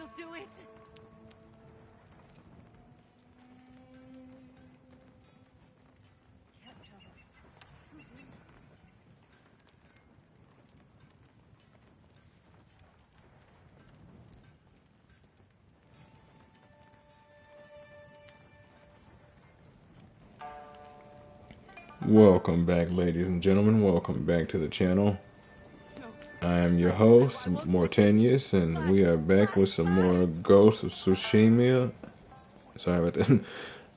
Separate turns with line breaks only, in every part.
will do it.
Welcome back, ladies and gentlemen. Welcome back to the channel. I am your host, Mortenius, and we are back with some more Ghost of Tsushima. Sorry about that.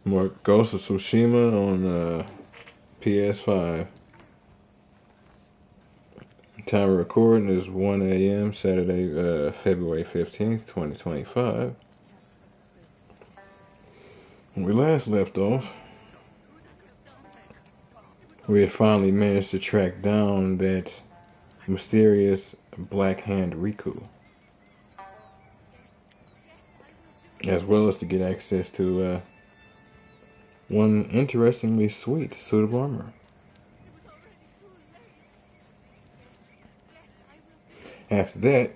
More Ghost of Tsushima on PS5. Time of recording is 1 a.m. Saturday, February 15th, 2025. When we last left off, we had finally managed to track down that mysterious Black Hand Riku, as well as to get access to one interestingly sweet suit of armor. After that,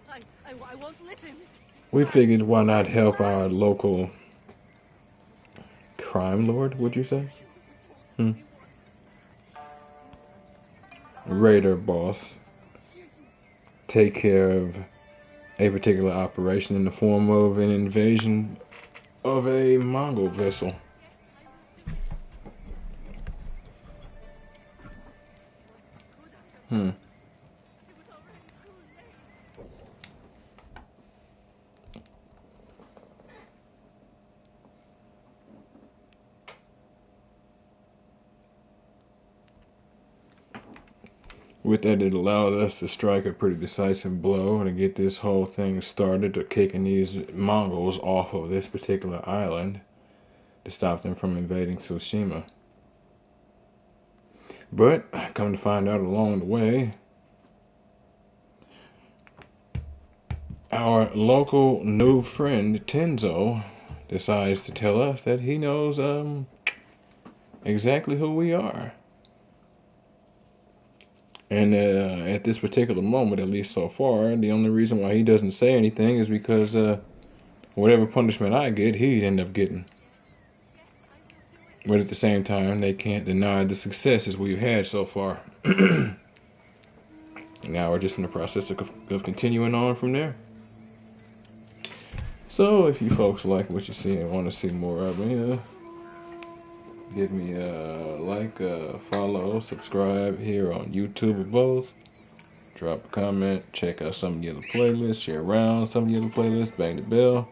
I won't listen.
we figured why not help our local crime lord, would you say? Raider boss take care of a particular operation in the form of an invasion of a Mongol vessel. With that, it allowed us to strike a pretty decisive blow to get this whole thing started, to kicking these Mongols off of this particular island to stop them from invading Tsushima. But, come to find out along the way, our local new friend Tenzo decides to tell us that he knows exactly who we are. And at this particular moment, at least so far, the only reason why he doesn't say anything is because whatever punishment I get, he'd end up getting. But at the same time, they can't deny the successes we've had so far. Now we're just in the process of continuing on from there. So if you folks like what you see and want to see more of me, give me a like, follow, subscribe here on YouTube or both. Drop a comment, check out some of the other playlists, share around some of the other playlists, bang the bell.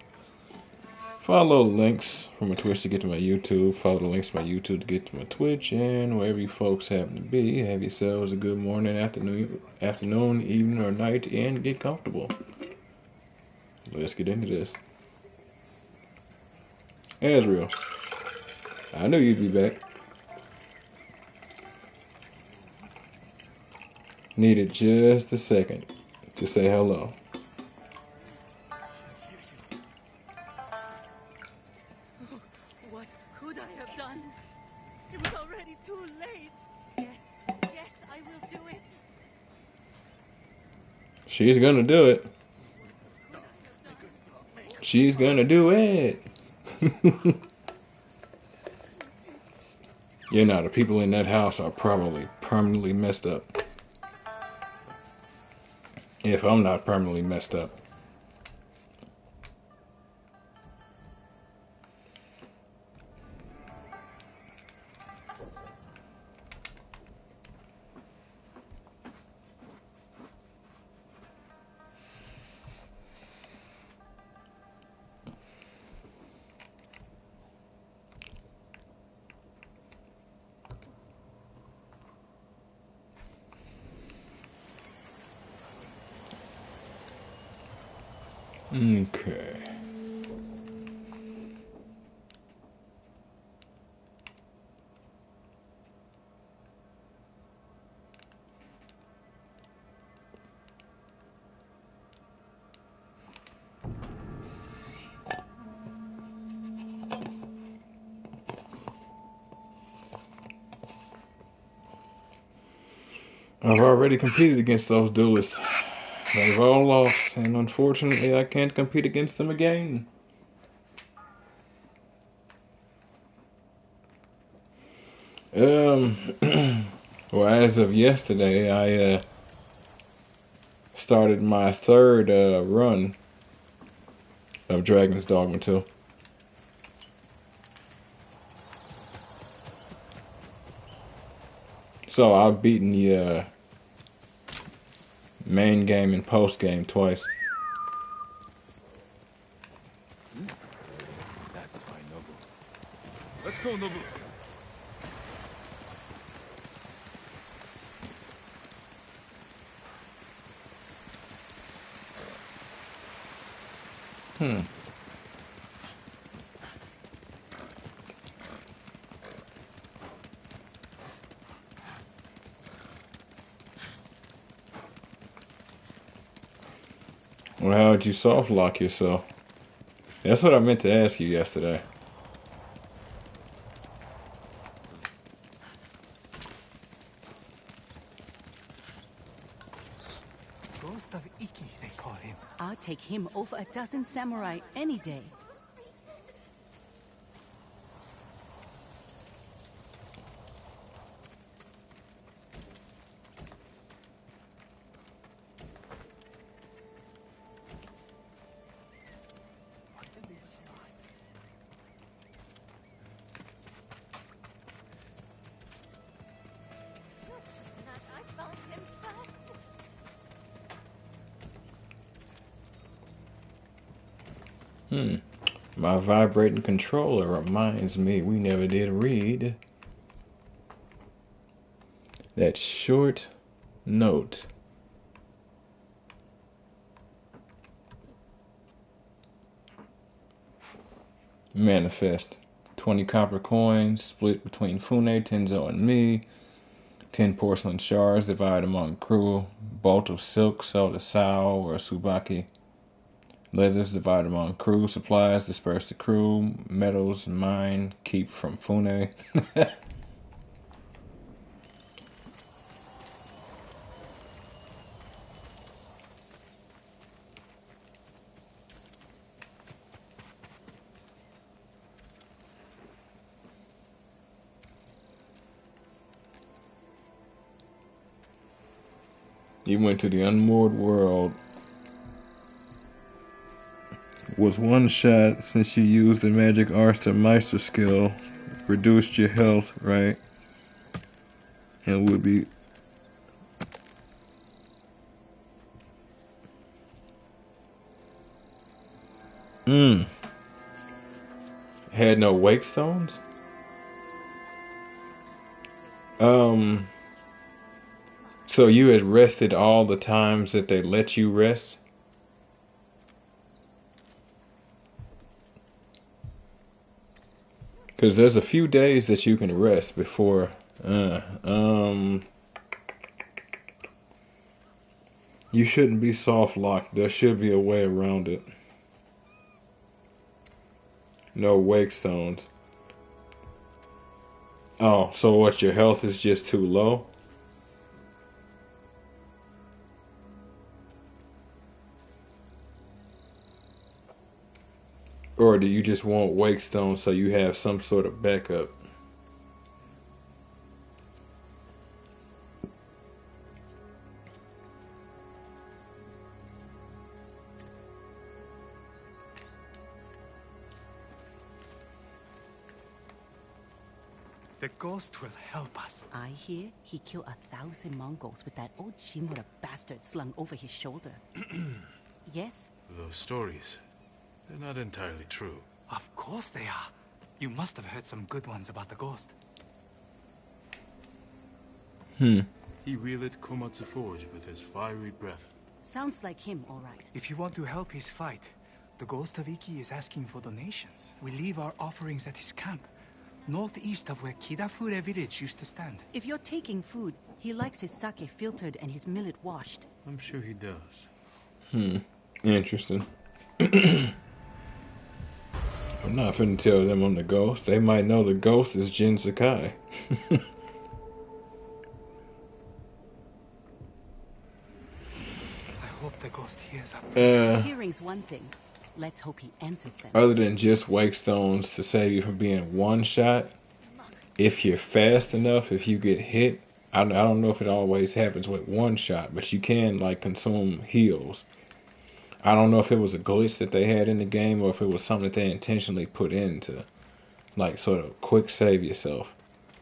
Follow the links from my Twitch to get to my YouTube. Follow the links to my YouTube to get to my Twitch. And wherever you folks happen to be, have yourselves a good morning, afternoon, evening, or night, and get comfortable. Let's get into this. Azrael, I knew you'd be back. Needed just a second to say hello.
What could I have done? It was already too late. Yes, I will do it.
She's gonna do it. She's gonna do it. You know, the people in that house are probably permanently messed up. If I'm not permanently messed up. Okay. I've already competed against those duelists They've all lost, and unfortunately I can't compete against them again. Um, well, as of yesterday, I started my third run of Dragon's Dogma 2. So I've beaten the main game and post game twice.
That's my Nobu. Let's go, Nobu.
Hmm. Well, how'd you soft lock yourself? That's what I meant to ask you yesterday.
Ghost of Iki, they call him.
I'll take him over a dozen samurai any day.
Why did they leave us alive?
I found him first.
My vibrating controller reminds me we never did read that short note. Manifest. 20 copper coins split between Fune, Tenzo, and me. 10 porcelain shards divided among crew. Bolt of silk sold to Sao or Subaki. Leathers divided among crew. Supplies dispersed to crew. Metals mine keep from Fune. You went to the unmoored world. Was one shot since you used the magic arts to Meister skill. Reduced your health, right? And would be. Had no wake stones? So you had rested all the times that they let you rest? Because there's a few days that you can rest before. You shouldn't be soft locked. There should be a way around it. No wake stones. Oh, so what? Your health is just too low? Or do you just want wake stones so you have some sort of backup?
The ghost will help us.
I hear he killed 1,000 Mongols with that old Shimura bastard slung over his shoulder. Yes?
Those stories, they're not entirely true.
Of course they are. You must have heard some good ones about the ghost.
He relit Komatsu Forge with his fiery breath.
Sounds like him, all right.
If you want to help his fight, the ghost of Iki is asking for donations. We leave our offerings at his camp, northeast of where Kidafure village used to stand.
If you're taking food, he likes his sake filtered and his millet washed.
I'm sure he does.
Interesting. I'm not finna tell them I'm the ghost. They might know the ghost is Jin Sakai.
I hope the the ghost hears up.
Hearing's one thing. Let's hope he answers them.
Other than just wake stones to save you from being one shot, if you're fast enough, if you get hit, I don't know if it always happens with one shot, but you can like consume heals. I don't know if it was a glitch that they had in the game or if it was something that they intentionally put in to like sort of quick save yourself.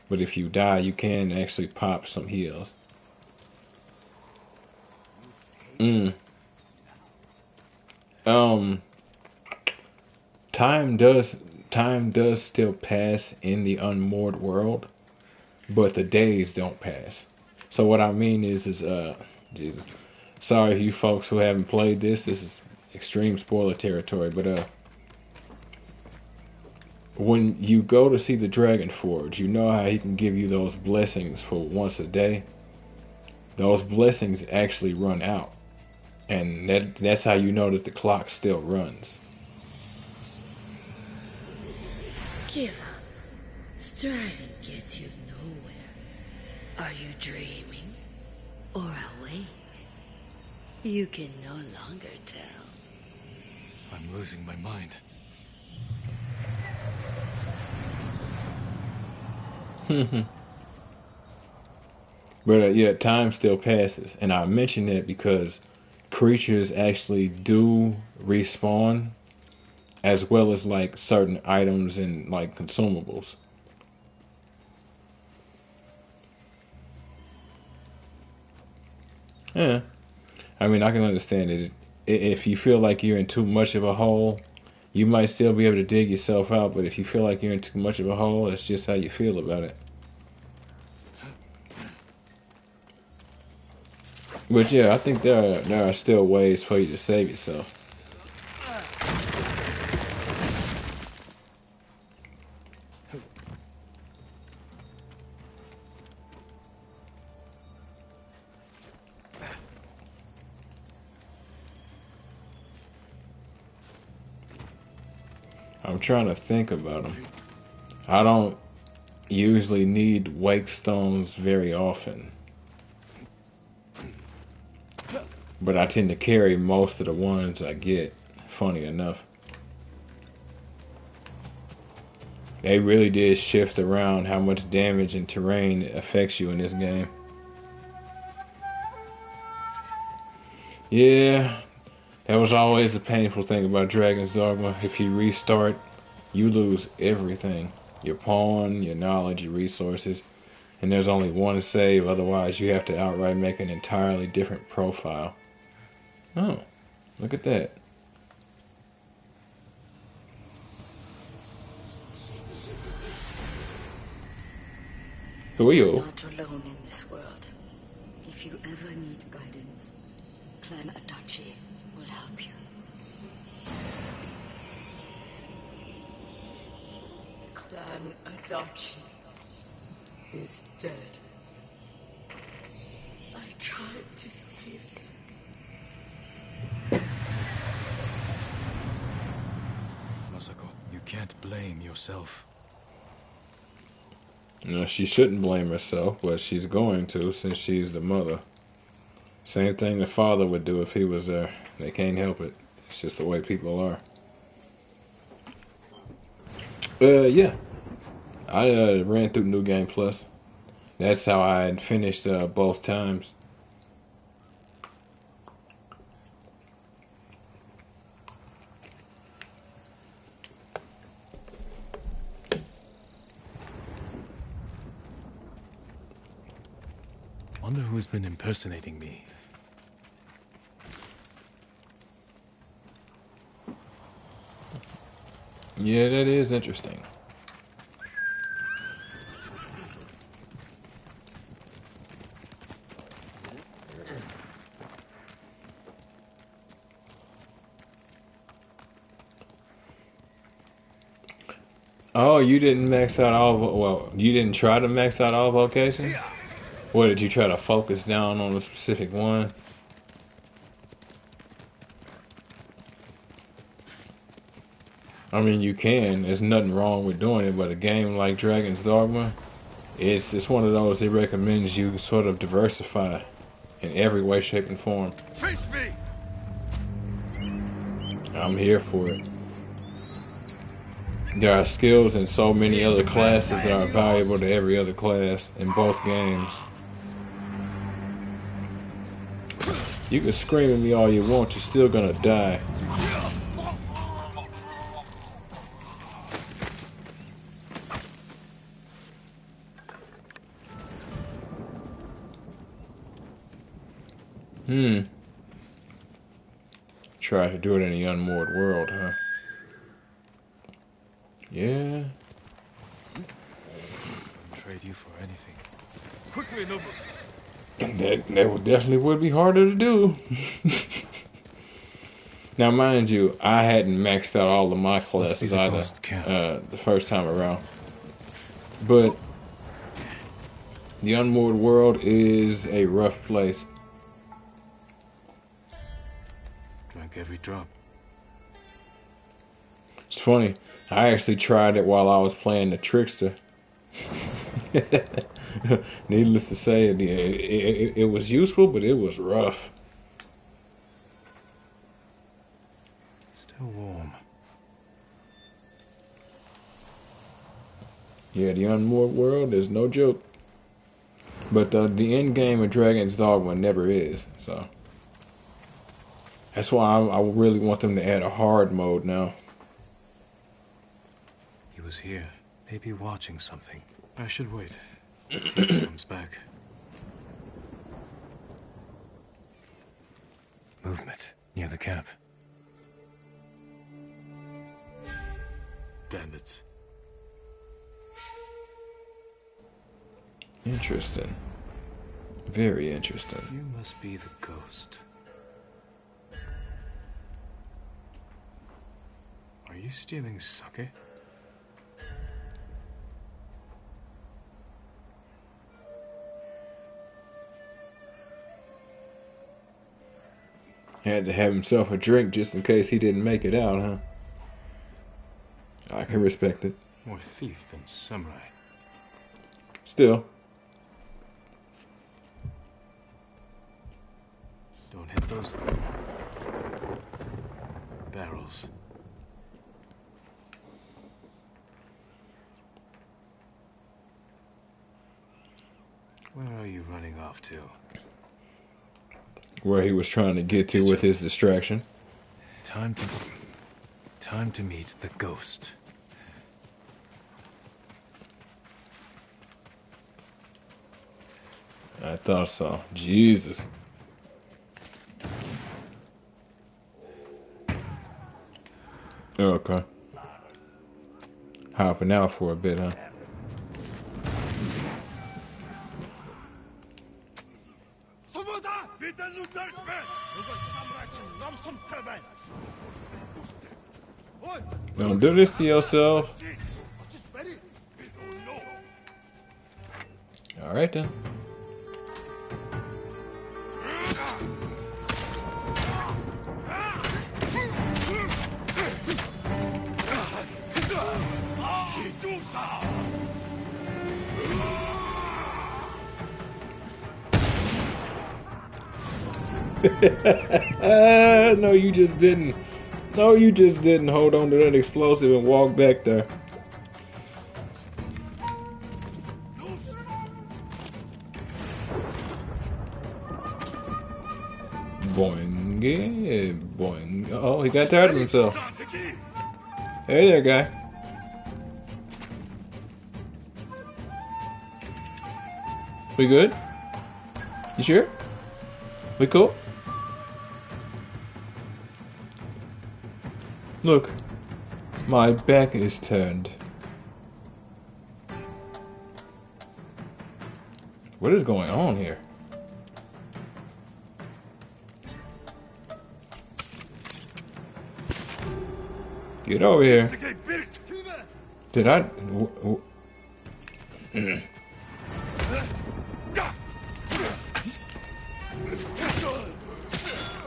But if you die, you can actually pop some heals. Time does still pass in the unmoored world, but the days don't pass. So what I mean is Jesus. Sorry you folks who haven't played this. This is extreme spoiler territory, but when you go to see the Dragon Forge, you know how he can give you those blessings for once a day. Those blessings actually run out, and that's how you know that the clock still runs.
Give up. Striving gets you nowhere. Are you dreaming or awake? You can no longer tell.
I'm losing my mind.
But yeah, time still passes, and I mention that because creatures actually do respawn, as well as like certain items and like consumables. Yeah, I mean I can understand it. If you feel like you're in too much of a hole, you might still be able to dig yourself out. But if you feel like you're in too much of a hole, that's just how you feel about it. But yeah, I think there are still ways for you to save yourself. I'm trying to think about them. I don't usually need wake stones very often, but I tend to carry most of the ones I get, funny enough. They really did shift around how much damage and terrain affects you in this game. Yeah, that was always the painful thing about Dragon's Dogma. If you restart, you lose everything. Your pawn, your knowledge, your resources. And there's only one save, otherwise you have to outright make an entirely different profile. Oh, look at that. Who are you?
You're not alone in this world. If you ever need guidance, Clan Adachi will help you. Clan Adachi is dead. I tried to save them.
Masako, you can't blame yourself.
No, she shouldn't blame herself, but she's going to since she's the mother. Same thing the father would do if he was there. They can't help it. It's just the way people are. Yeah. I ran through New Game Plus. That's how I had finished both times.
Wonder who's been impersonating me.
Yeah, that is interesting. Oh, you didn't max out all. Well, you didn't try to max out all vocations. What did you try to focus down on a specific one? I mean, you can. There's nothing wrong with doing it, but a game like Dragon's Dogma, it's one of those that recommends you sort of diversify in every way, shape, and form.
Face me!
I'm here for it. There are skills in so many other classes that are valuable to every other class in both games. You can scream at me all you want, you're still gonna die. Try to do it in the unmoored world, huh? Yeah.
Trade you for anything. Quickly, Nobu.
That definitely would be harder to do. Now, mind you, I hadn't maxed out all of my classes either the first time around. But the unmoored world is a rough place.
Drank every drop.
It's funny. I actually tried it while I was playing the Trickster. Needless to say, it was useful, but it was rough.
Still warm.
Yeah, the unmoored world is no joke. But the end game of Dragon's Dogma never is, so that's why I really want them to add a hard mode now.
He was here, maybe watching something. I should wait. See if he comes back. Movement near the camp. Bandits.
Interesting. Very interesting.
You must be the ghost. Are you stealing sake?
Had to have himself a drink just in case he didn't make it out, huh? I can respect it.
More thief than samurai.
Still.
Don't hit those barrels. Where are you running off to?
Where he was trying to get to with his distraction.
Time to meet the ghost.
I thought so. Jesus. Okay. Hopping out for a bit, huh? Don't do this to yourself. Alright then. No, you just didn't. No, you just didn't hold on to that explosive and walk back there. Boing, yeah, boing. Oh, he got tired of himself. Hey there, guy. We good? You sure? We cool? Look, my back is turned. What is going on here? Get over here. Did I...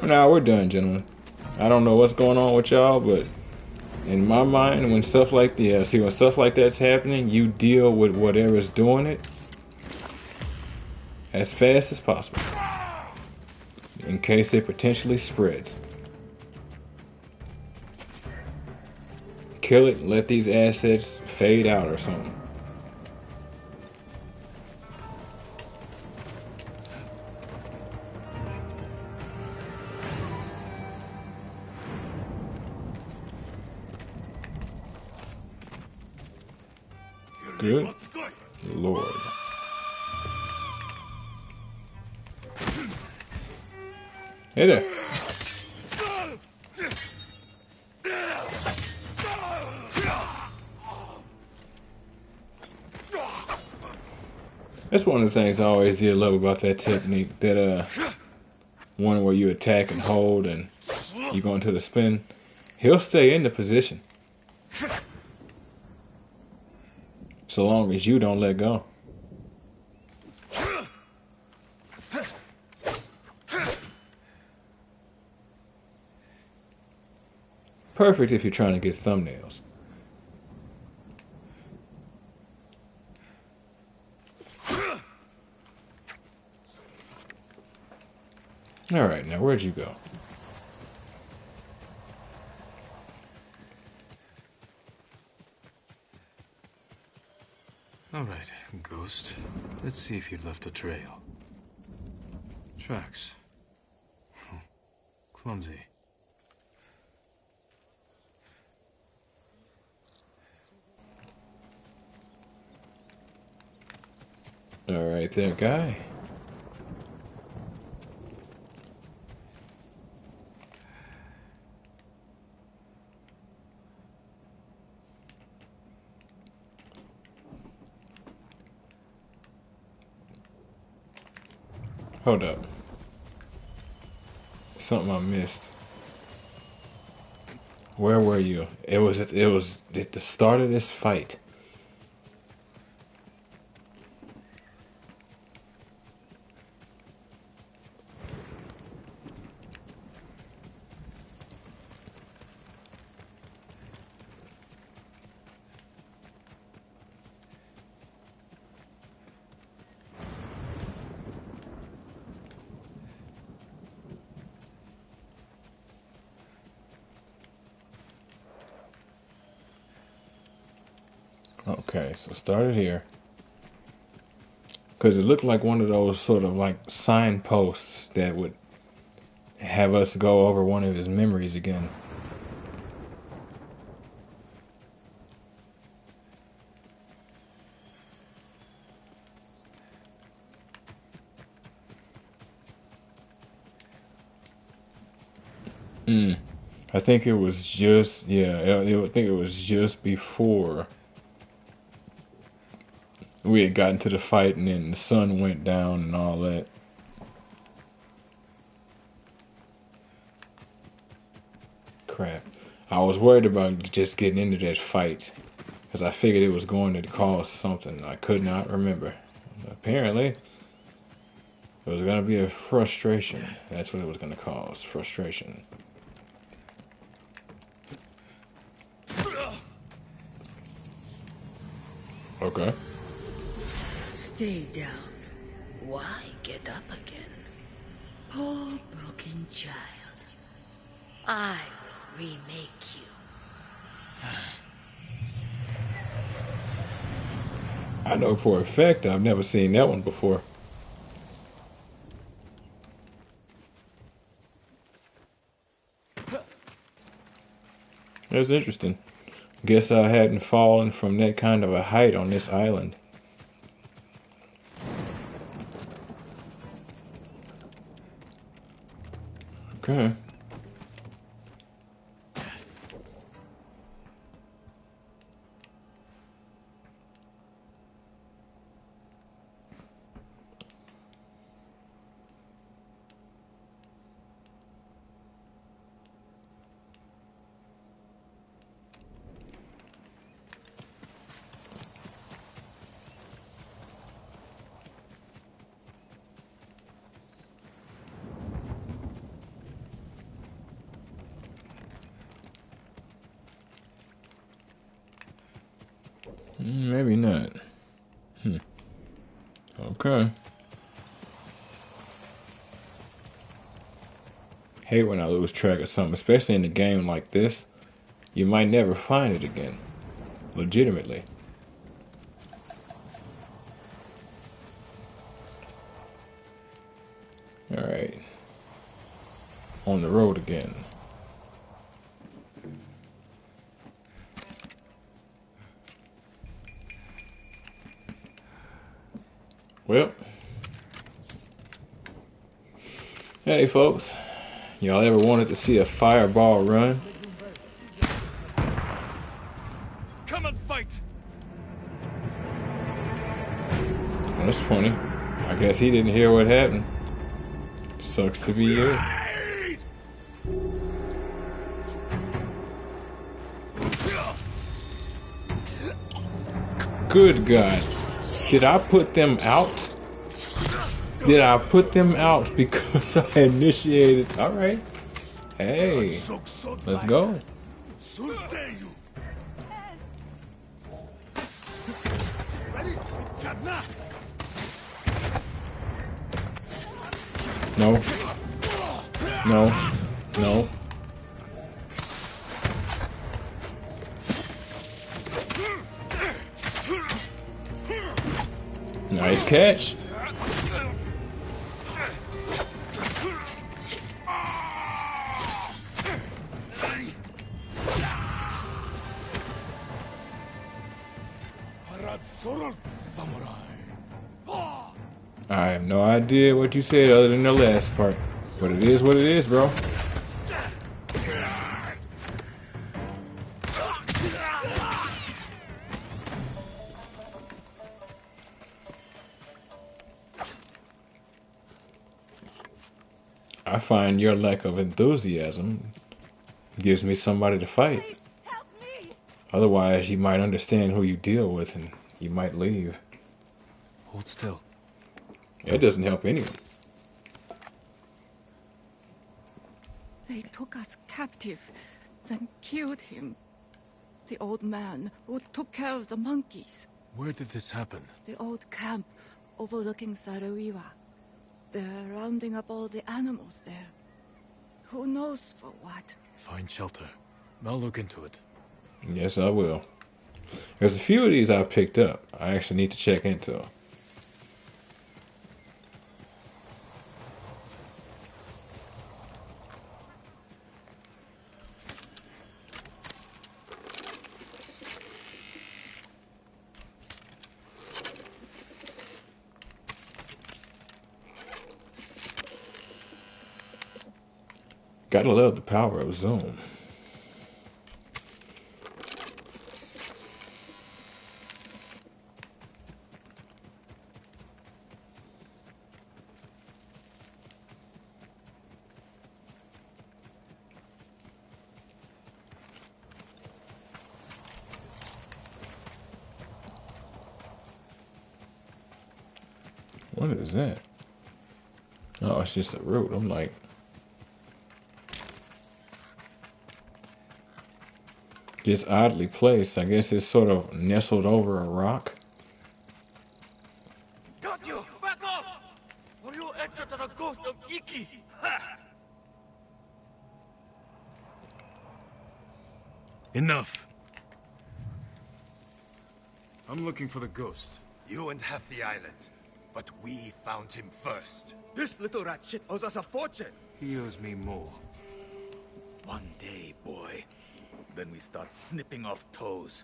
Now we're done, gentlemen. I don't know what's going on with y'all, but in my mind, when stuff like when stuff like that's happening, you deal with whatever's doing it as fast as possible, in case it potentially spreads. kill it and let these assets fade out or something. Good Lord. Hey there. That's one of the things I always did love about that technique. That one where you attack and hold and you go into the spin. He'll stay in the position. So long as you don't let go. Perfect if you're trying to get thumbnails. Alright, now where'd you go?
Alright, Ghost. Let's see if you've left a trail. Tracks. Clumsy.
Alright there, guy. Hold up. Something I missed. Where were you? It was at the start of this fight. Okay, so started here. Because it looked like one of those sort of like signposts that would have us go over one of his memories again. I think it was just, I think it was just before we had gotten to the fight and then the sun went down and all that. Crap. I was worried about just getting into that fight because I figured it was going to cause something I could not remember. Apparently, it was going to be a frustration. That's what it was going to cause, frustration. Okay.
Stay down. Why get up again? Poor broken child. I will remake you.
I know for a fact I've never seen that one before. That's interesting. Guess I hadn't fallen from that kind of a height on this island. Okay. Maybe not. Okay. Hate when I lose track of something, especially in a game like this. you might never find it again. Legitimately. Alright. On the road again. Well. Hey folks. Y'all ever wanted to see a fireball run?
Come and fight!
That's funny. I guess he didn't hear what happened. Sucks to be you. Good God. Did I put them out? Did I put them out because I initiated? Alright. Hey. Let's go. No. No. No. Nice catch. I have no idea what you said other than the last part. But it is what it is, bro. I find your lack of enthusiasm gives me somebody to fight.
Please, help me!
Otherwise, you might understand who you deal with and you might leave.
Hold still.
It doesn't help anyone.
They took us captive, then killed him. The old man who took care of the monkeys.
Where did this happen?
The old camp overlooking Saruiwa. They're rounding up all the animals there. Who knows for what?
Find shelter. I'll look into it.
Yes, I will. There's a few of these I've picked up. I actually need to check into. Gotta love the power of Zoom. What is that? Oh, it's just a root. I'm like... just oddly placed. I guess it's sort of nestled over a rock.
Got you! Back off! Or you'll answer to the ghost of Iki! Ha!
Enough! I'm looking for the ghost.
You and half the island. But we found him first. This little rat shit owes us a fortune!
He owes me more.
One day, boy. Then we start snipping off toes.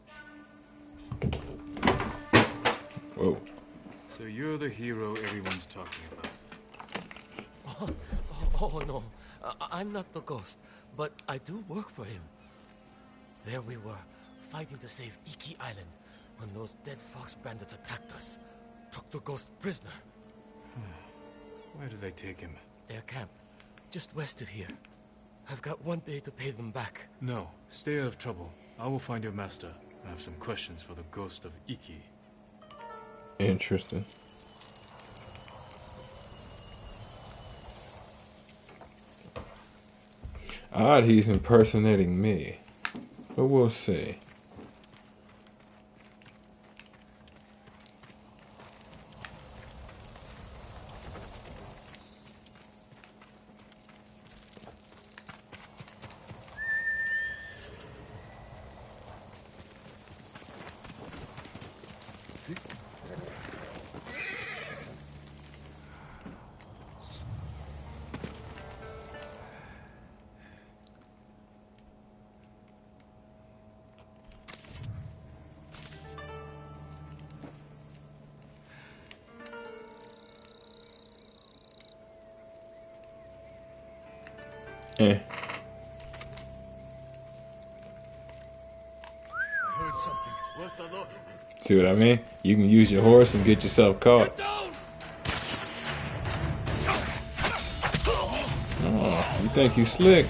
Whoa.
So you're the hero everyone's talking about.
Oh no, I'm not the ghost, but I do work for him. There we were, fighting to save Iki Island, when those dead fox bandits attacked us. Took the ghost prisoner.
Where did they take him?
Their camp, just west of here. I've got one day to pay them back.
No, stay out of trouble. I will find your master. I have some questions for the ghost of Iki.
Interesting. Odd he's impersonating me. But we'll see. Eh.
I heard something worth a look.
See what I mean? You can use your horse and get yourself caught. Oh, you think you slick?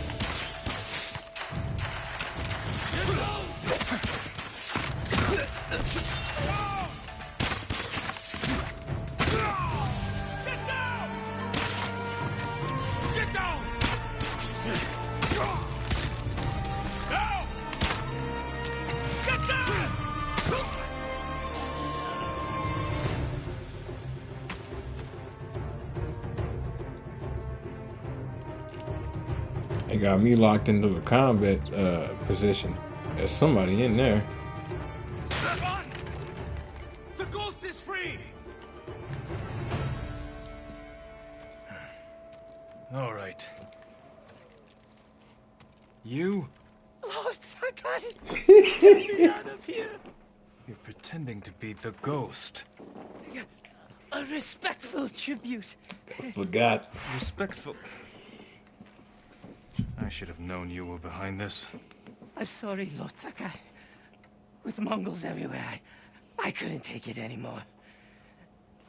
They got me locked into a combat position. There's somebody in there.
Run! The ghost is free!
All right. You?
Lord Sakai, get me out of here.
You're pretending to be the ghost.
A respectful tribute.
Forgot.
Respectful. I should have known you were behind this.
I'm sorry, Lord Sakai. With Mongols everywhere, I couldn't take it anymore.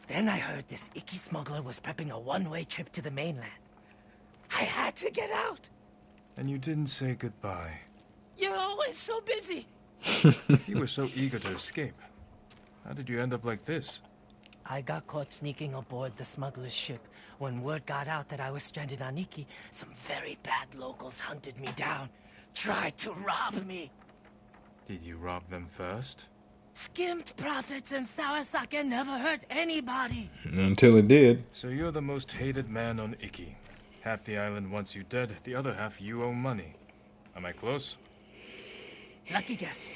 Then I heard this Iki smuggler was prepping a one-way trip to the mainland. I had to get out.
And you didn't say goodbye.
You're always so busy.
You were so eager to escape. How did you end up like this?
I got caught sneaking aboard the smuggler's ship. When word got out that I was stranded on Iki, some very bad locals hunted me down, tried to rob me.
Did you rob them first?
Skimmed profits and Sawasaka never hurt anybody.
Until it did.
So you're the most hated man on Iki. Half the island wants you dead, the other half you owe money. Am I close?
Lucky guess.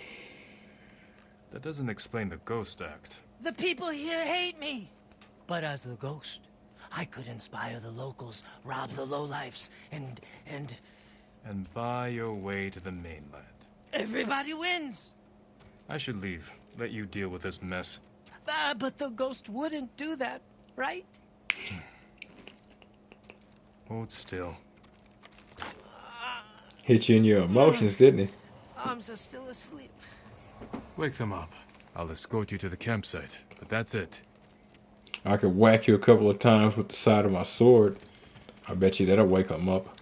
That doesn't explain the ghost act.
The people here hate me. But as the ghost, I could inspire the locals, rob the lowlifes, and...
And buy your way to the mainland.
everybody wins.
I should leave. Let you deal with this mess.
But the ghost wouldn't do that, right?
Hold still.
Hit you in your emotions, didn't he?
Arms are still asleep.
Wake them up. I'll escort you to the campsite, but that's it.
I could whack you a couple of times with the side of my sword. I bet you that'll wake him up.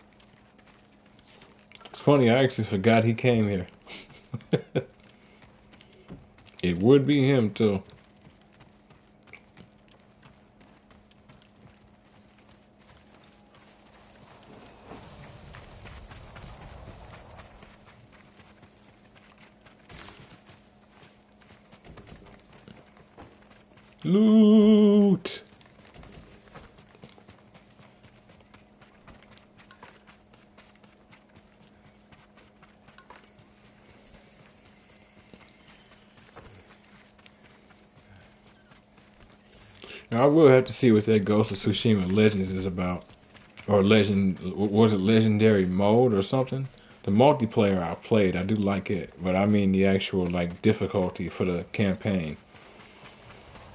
It's funny, I actually forgot he came here. It would be him, too. Loot! Now, I will have to see what that Ghost of Tsushima Legends is about. Or was it Legendary Mode or something? The multiplayer I played, I do like it. But I mean the actual, like, difficulty for the campaign.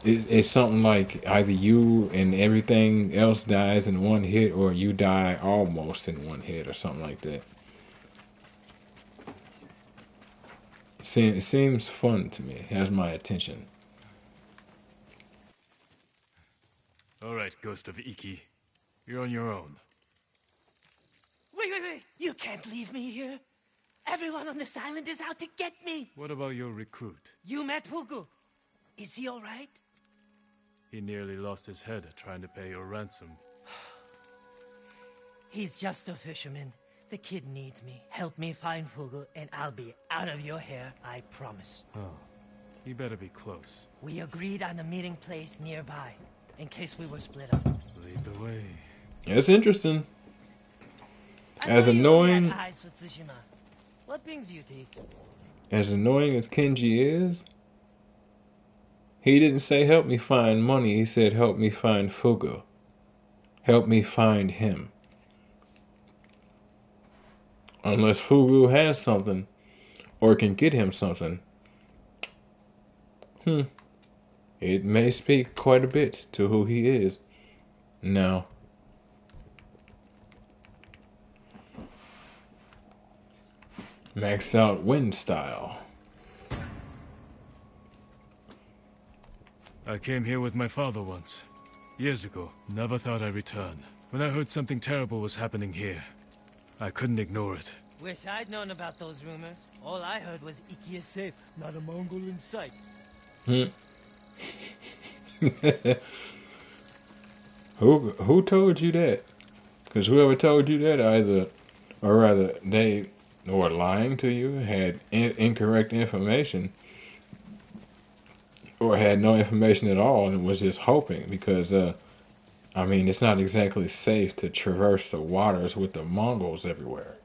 It's something like either you and everything else dies in one hit, or you die almost in one hit, or something like that. It seems fun to me. It has my attention.
All right, Ghost of Iki. You're on your own.
Wait. You can't leave me here. Everyone on this island is out to get me.
What about your recruit?
You met Fugu. Is he all right?
He nearly lost his head trying to pay your ransom.
He's just a fisherman. The kid needs me. Help me find Fugu, and I'll be out of your hair, I promise.
Oh, you better be close.
We agreed on a meeting place nearby, in case we were split up.
Lead the way.
That's interesting.
I
As
know you
annoying-
had eyes for Tsushima. What brings you to Iki?
As annoying as Kenji is, he didn't say help me find money. He said help me find Fugu. Help me find him. Unless Fugu has something, or can get him something. It may speak quite a bit to who he is. Now, Max out wind style.
I came here with my father once. Years ago. Never thought I'd return. When I heard something terrible was happening here, I couldn't ignore it.
Wish I'd known about those rumors. All I heard was Iki is safe, not a Mongol in sight.
Who told you that? Because whoever told you that or rather, they were lying to you, had incorrect information, or had no information at all and was just hoping. Because, I mean, it's not exactly safe to traverse the waters with the Mongols everywhere.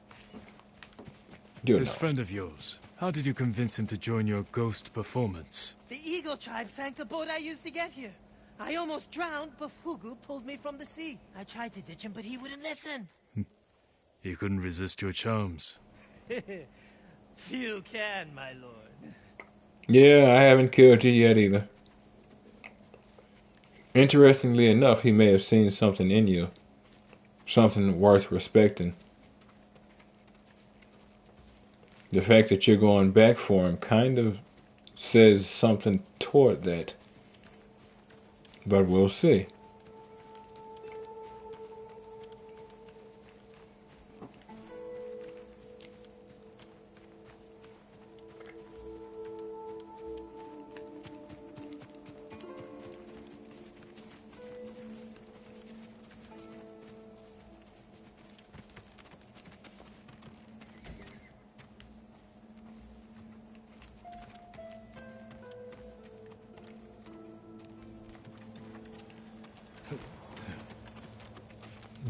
This friend of yours, how did you convince him to join your ghost performance?
The Eagle tribe sank the boat I used to get here. I almost drowned, but Fugu pulled me from the sea. I tried to ditch him, but he wouldn't listen.
He couldn't resist your charms.
Few can, my lord.
Yeah, I haven't killed you yet either. Interestingly enough, he may have seen something in you. Something worth respecting. The fact that you're going back for him kind of says something toward that. But we'll see.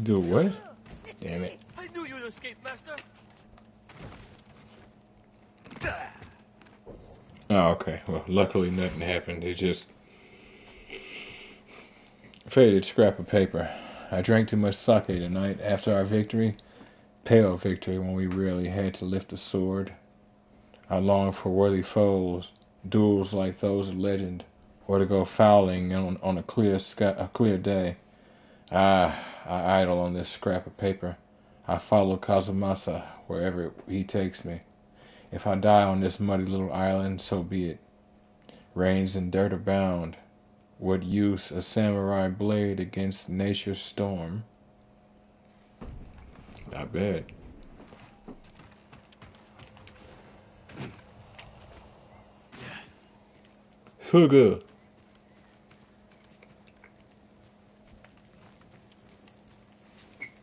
Do what? Damn it.
I knew you'd escape, Master.
Oh, okay. Well, luckily nothing happened. It just faded scrap of paper. I drank too much sake tonight after our victory. Pale victory when we really had to lift a sword. I long for worthy foes, duels like those of legend, or to go fowling on a clear day. I idle on this scrap of paper. I follow Kazumasa wherever he takes me. If I die on this muddy little island, so be it. Rains and dirt abound. What use a samurai blade against nature's storm? Not bad. Fugu.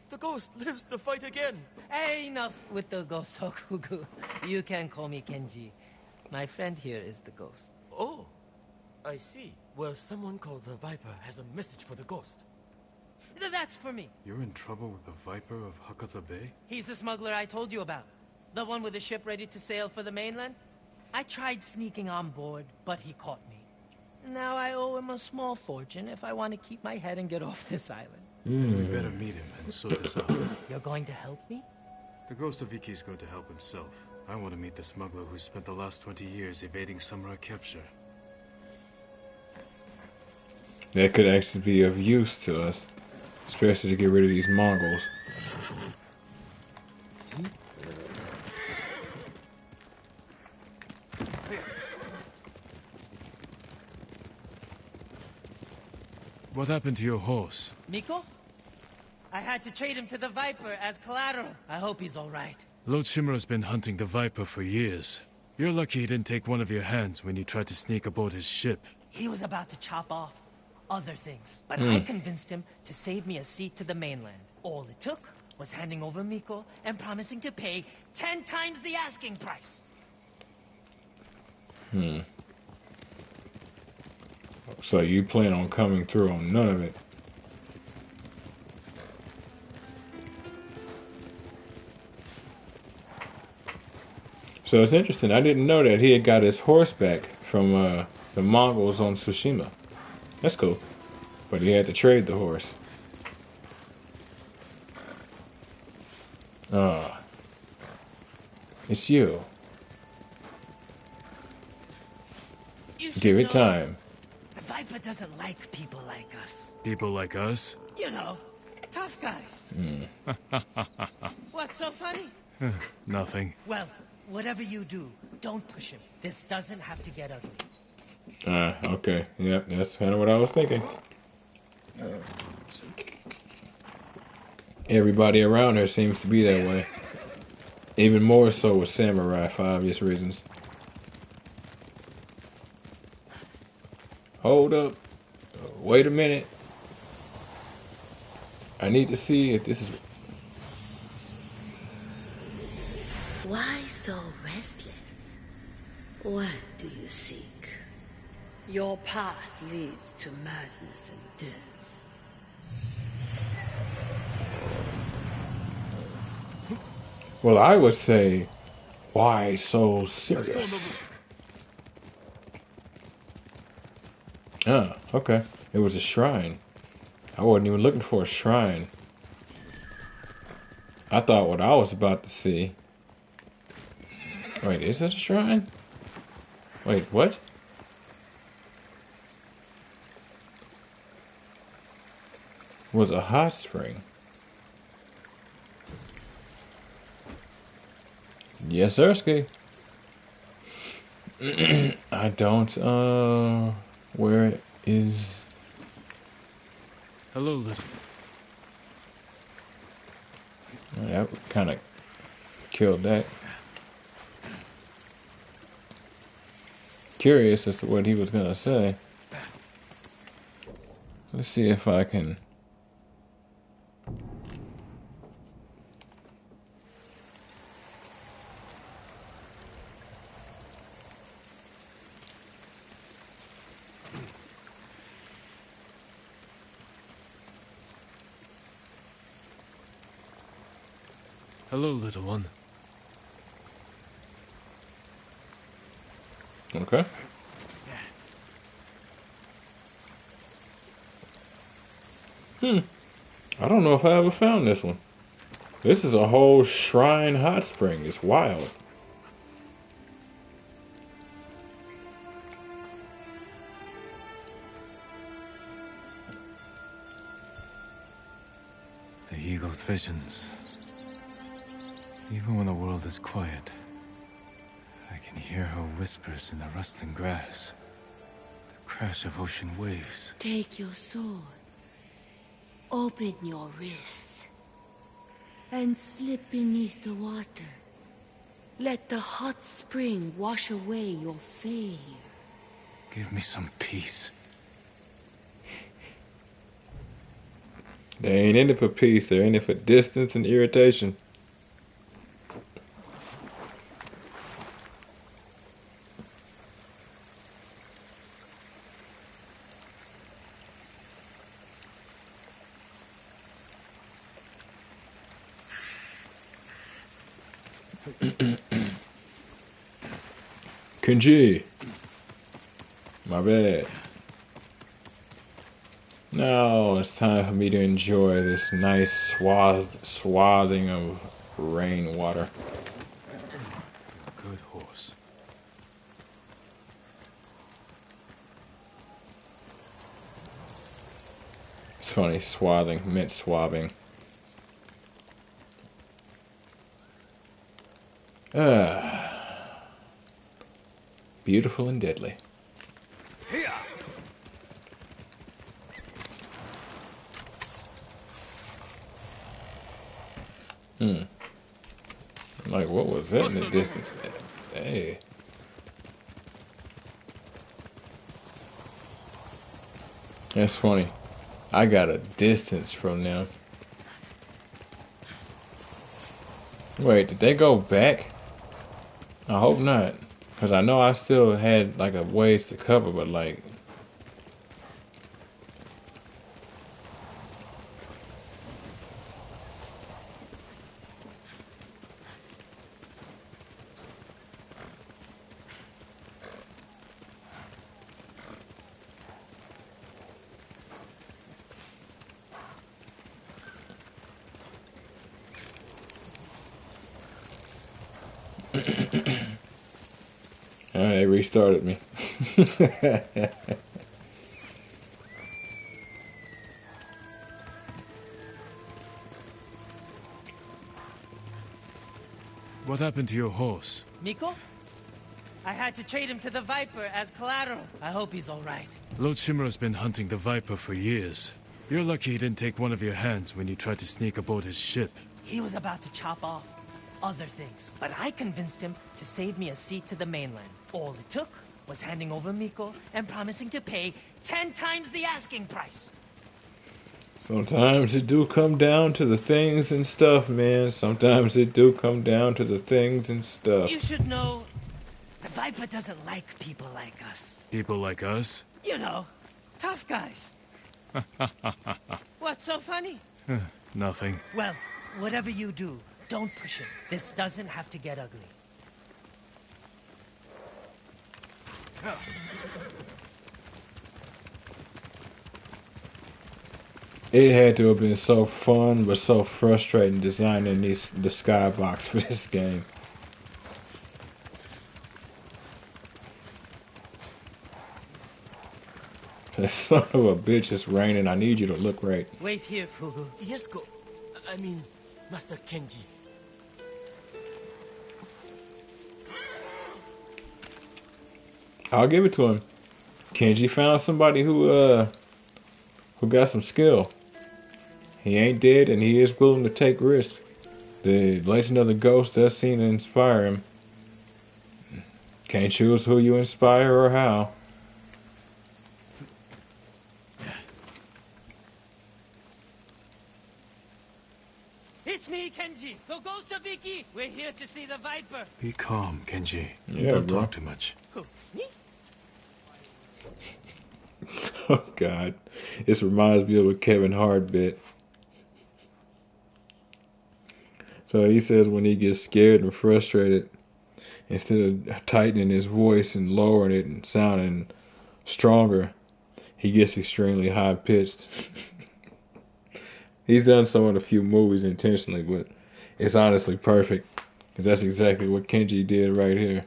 The ghost lives to fight again.
Hey, enough with the ghost talk, Fugu. You can call me Kenji. My friend here is the ghost.
Oh, I see. Well, someone called the Viper has a message for the ghost.
That's for me.
You're in trouble with the Viper of Hakata Bay?
He's the smuggler I told you about. The one with the ship ready to sail for the mainland. I tried sneaking on board, but he caught me. Now I owe him a small fortune if I want to keep my head and get off this island.
We better meet him and sort this out.
You're going to help me?
The ghost of Iki is going to help himself. I want to meet the smuggler who spent the last 20 years evading samurai capture.
That could actually be of use to us, especially to get rid of these Mongols.
What happened to your horse?
Miko? I had to trade him to the Viper as collateral. I hope he's all right.
Lord Shimura's been hunting the Viper for years. You're lucky he didn't take one of your hands when you tried to sneak aboard his ship.
He was about to chop off other things, but I convinced him to save me a seat to the mainland. All it took was handing over Miko and promising to pay 10 times the asking price.
So you plan on coming through on none of it? So it's interesting. I didn't know that he had got his horse back from the Mongols on Tsushima. That's cool. But he had to trade the horse. Ah. It's you. Give it time.
The Viper doesn't like people like us.
People like us?
You know, tough guys. What's so funny?
Nothing.
Well, Whatever you do, don't push him. This doesn't have to get ugly.
Okay. Yep, that's kind of what I was thinking. Everybody around her seems to be that way. Even more so with Samurai, for obvious reasons. Hold up. Wait a minute. I need to see if this is...
Why so restless? What do you seek? Your path leads to madness and death.
Well, I would say, why so serious? Ah, okay. It was a shrine. I wasn't even looking for a shrine. I thought what I was about to see... Wait, is that a shrine? Wait, what? Was a hot spring. Yes, sirski. I don't, where is...
Hello, little.
That kind of killed that. Curious as to what he was gonna say. Let's see if I can...
Hello, little one.
Okay. I don't know if I ever found this one. This is a whole shrine hot spring. It's wild.
The eagle's visions. Even when the world is quiet, I can hear her whispers in the rustling grass. The crash of ocean waves.
Take your sword. Open your wrists. And slip beneath the water. Let the hot spring wash away your failure.
Give me some peace.
They ain't in it for peace. They're in it for distance and irritation. Kenji. My bad. Now it's time for me to enjoy this nice swathing of rainwater.
Good horse.
It's funny, swathing meant swabbing. Beautiful and deadly. Like, what was that in the distance? Hey. That's funny. I got a distance from them. Wait, did they go back? I hope not. Because I know I still had, like, a ways to cover, but, like... They restarted me.
What happened to your horse?
Miko? I had to trade him to the Viper as collateral. I hope he's all right.
Lord Shimura's been hunting the Viper for years. You're lucky he didn't take one of your hands when you tried to sneak aboard his ship.
He was about to chop off other things, but I convinced him to save me a seat to the mainland. All it took was handing over Miko and promising to pay 10 times the asking price.
Sometimes it do come down to the things and stuff, man. Sometimes it do come down to the things and stuff.
You should know, the Viper doesn't like people like us.
People like us?
You know, tough guys. What's so funny?
Nothing.
Well, whatever you do, don't push him. This doesn't have to get ugly.
It had to have been so fun, but so frustrating designing the skybox for this game. That son of a bitch is raining. I need you to look right.
Wait here, Fugu.
Yes, I mean, Master Kenji.
I'll give it to him. Kenji found somebody who got some skill. He ain't dead, and he is willing to take risks. The Legend of the Ghost does seem to inspire him. Can't choose who you inspire or how.
It's me, Kenji, the ghost of Iki. We're here to see the Viper.
Be calm, Kenji.
Yeah,
Don't
bro.
talk too much.
Who, me?
Oh, God. This reminds me of a Kevin Hart bit. So he says when he gets scared and frustrated, instead of tightening his voice and lowering it and sounding stronger, he gets extremely high-pitched. He's done so in a few movies intentionally, but it's honestly perfect. Because that's exactly what Kenji did right here.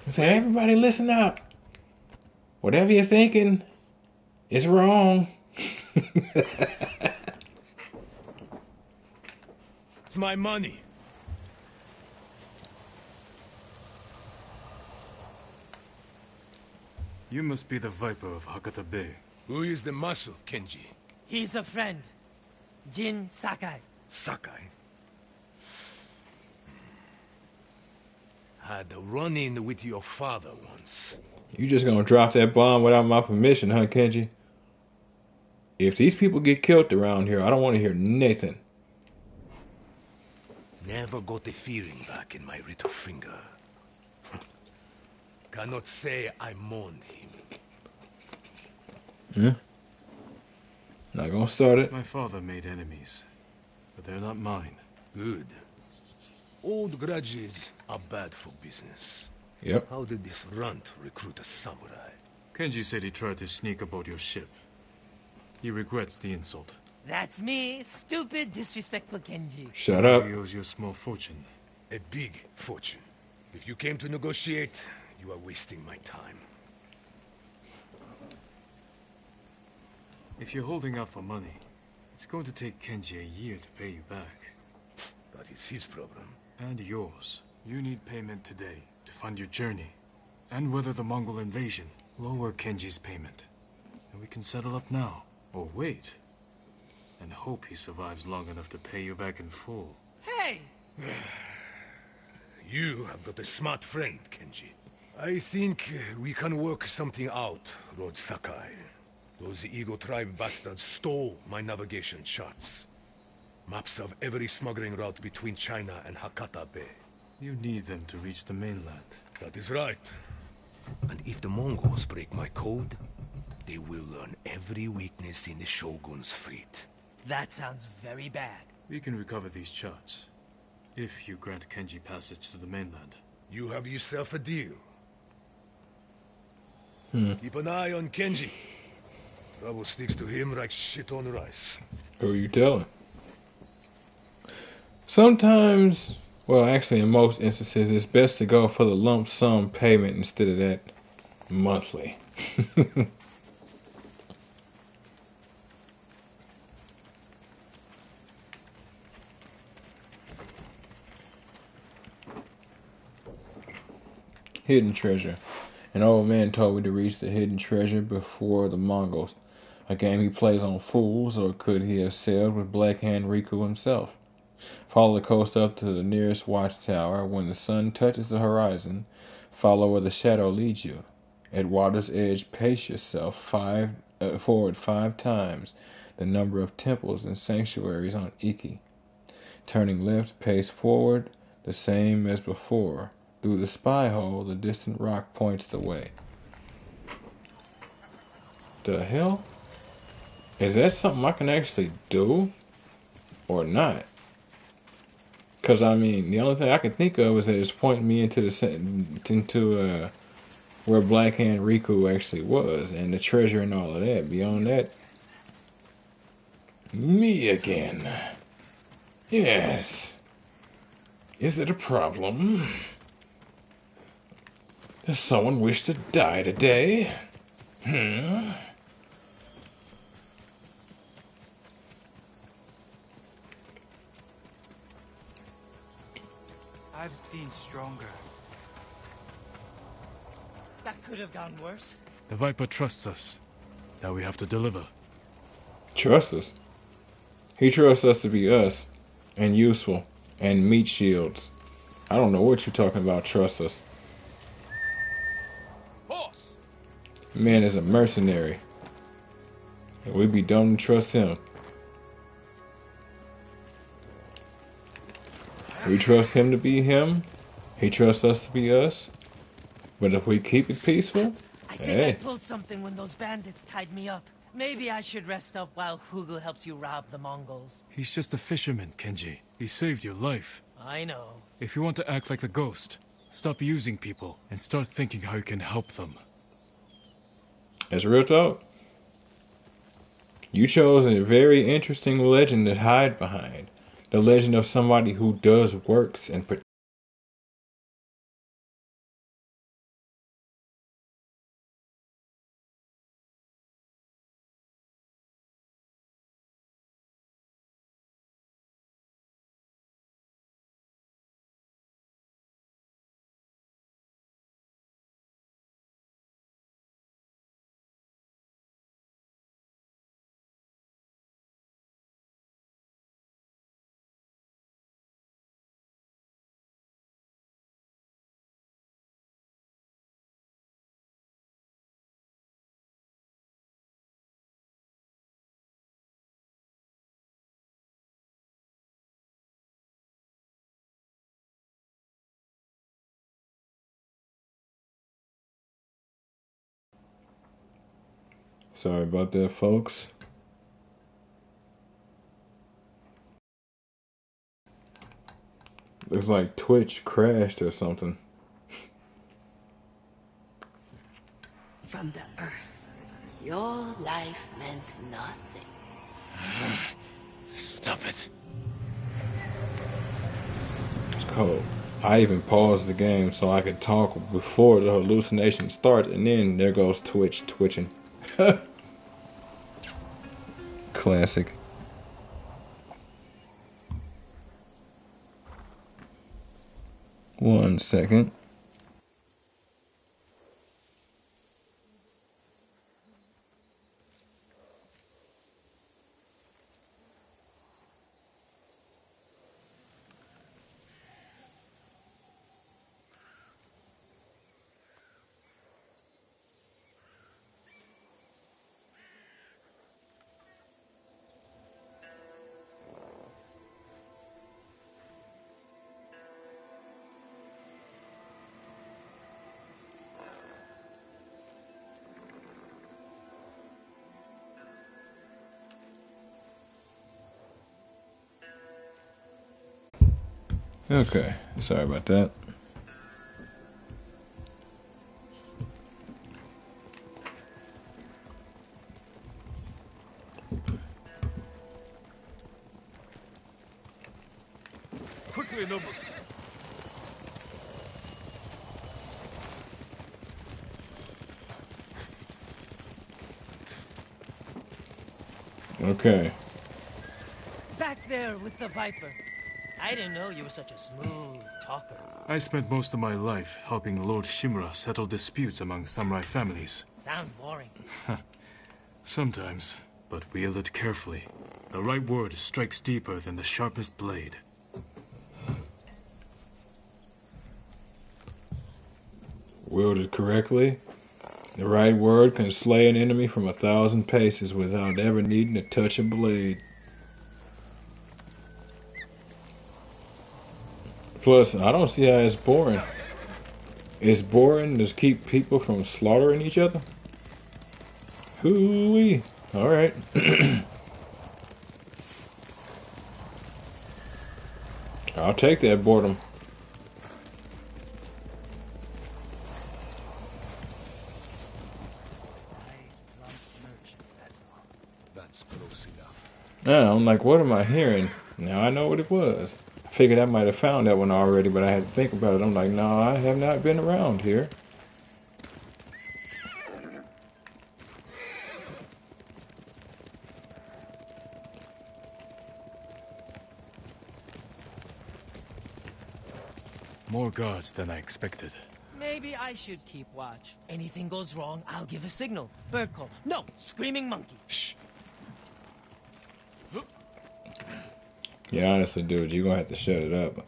So everybody listen up. Whatever you're thinking is wrong.
It's my money.
You must be the Viper of Hakata Bay.
Who is the Masu, Kenji?
He's a friend. Jin Sakai.
Sakai. Had a run-in with your father once.
You just gonna drop that bomb without my permission, huh, Kenji? If these people get killed around here, I don't want to hear nothing.
Never got the feeling back in my little finger. Cannot say I mourned him.
Not gonna start it.
My father made enemies, but they're not mine.
Good. Old grudges are bad for business.
Yep.
How did this runt recruit a samurai?
Kenji said he tried to sneak aboard your ship. He regrets the insult.
That's me, stupid, disrespectful Kenji.
Shut up.
He owes you a small fortune.
A big fortune. If you came to negotiate, you are wasting my time.
If you're holding out for money, it's going to take Kenji a year to pay you back.
That is his problem.
And yours. You need payment today to fund your journey. And weather the Mongol invasion. Lower Kenji's payment. And we can settle up now. Or wait. And hope he survives long enough to pay you back in full.
Hey!
You have got a smart friend, Kenji. I think we can work something out, Lord Sakai. Those Eagle Tribe bastards stole my navigation charts. Maps of every smuggling route between China and Hakata Bay.
You need them to reach the mainland.
That is right. And if the Mongols break my code, they will learn every weakness in the Shogun's fleet.
That sounds very bad.
We can recover these charts. If you grant Kenji passage to the mainland.
You have yourself a deal. Keep an eye on Kenji. Trouble sticks to him like shit on rice.
Who you telling? Sometimes, well, actually, in most instances, it's best to go for the lump sum payment instead of that monthly. hidden treasure. An old man told me to reach the hidden treasure before the Mongols. A game he plays on fools, or could he have sailed with Black Hand Riku himself? Follow the coast up to the nearest watchtower. When the sun touches the horizon, follow where the shadow leads you. At water's edge, pace yourself forward 5 times the number of temples and sanctuaries on Iki. Turning left, pace forward the same as before. Through the spy hole, the distant rock points the way. The hell? Is that something I can actually do? Or not? Because, I mean, the only thing I can think of is that it's pointing me into where Black Hand Riku actually was, and the treasure and all of that. Beyond that, me again. Yes. Is it a problem? Does someone wish to die today?
I've seen stronger.
That could have gone worse.
The Viper trusts us. Now we have to deliver.
Trust us? He trusts us to be us, and useful, and meat shields. I don't know what you're talking about, trust us.
Horse!
Man is a mercenary. And we'd be dumb to trust him. We trust him to be him. He trusts us to be us. But if we keep it peaceful,
I think I pulled something when those bandits tied me up. Maybe I should rest up while Hugel helps you rob the Mongols.
He's just a fisherman, Kenji. He saved your life.
I know.
If you want to act like the ghost, stop using people and start thinking how you can help them.
That's real talk. You chose a very interesting legend to hide behind. The legend of somebody who does works and sorry about that, folks. Looks like Twitch crashed or something.
From the earth, your life meant nothing.
Stop it.
It's cold. I even paused the game so I could talk before the hallucination starts, and then there goes Twitch twitching. Classic. One second. Okay, sorry about that.
Quickly, Nobu.
Okay.
Back there with the Viper. I didn't know you were such a smooth talker.
I spent most of my life helping Lord Shimura settle disputes among samurai families.
Sounds boring.
Sometimes, but wield it carefully. The right word strikes deeper than the sharpest blade.
Wielded correctly, the right word can slay an enemy from 1,000 paces without ever needing to touch a blade. Plus, I don't see how it's boring. It's boring to keep people from slaughtering each other? Hoo-wee. Alright. I'll take that boredom.
That's close enough.
Yeah, I'm like, what am I hearing? Now I know what it was. I figured I might have found that one already, but I had to think about it. I'm like, no, I have not been around here.
More guards than I expected.
Maybe I should keep watch. Anything goes wrong, I'll give a signal. Bird call. No, screaming monkey.
Shh.
Yeah, honestly, dude, you're gonna have to shut it up.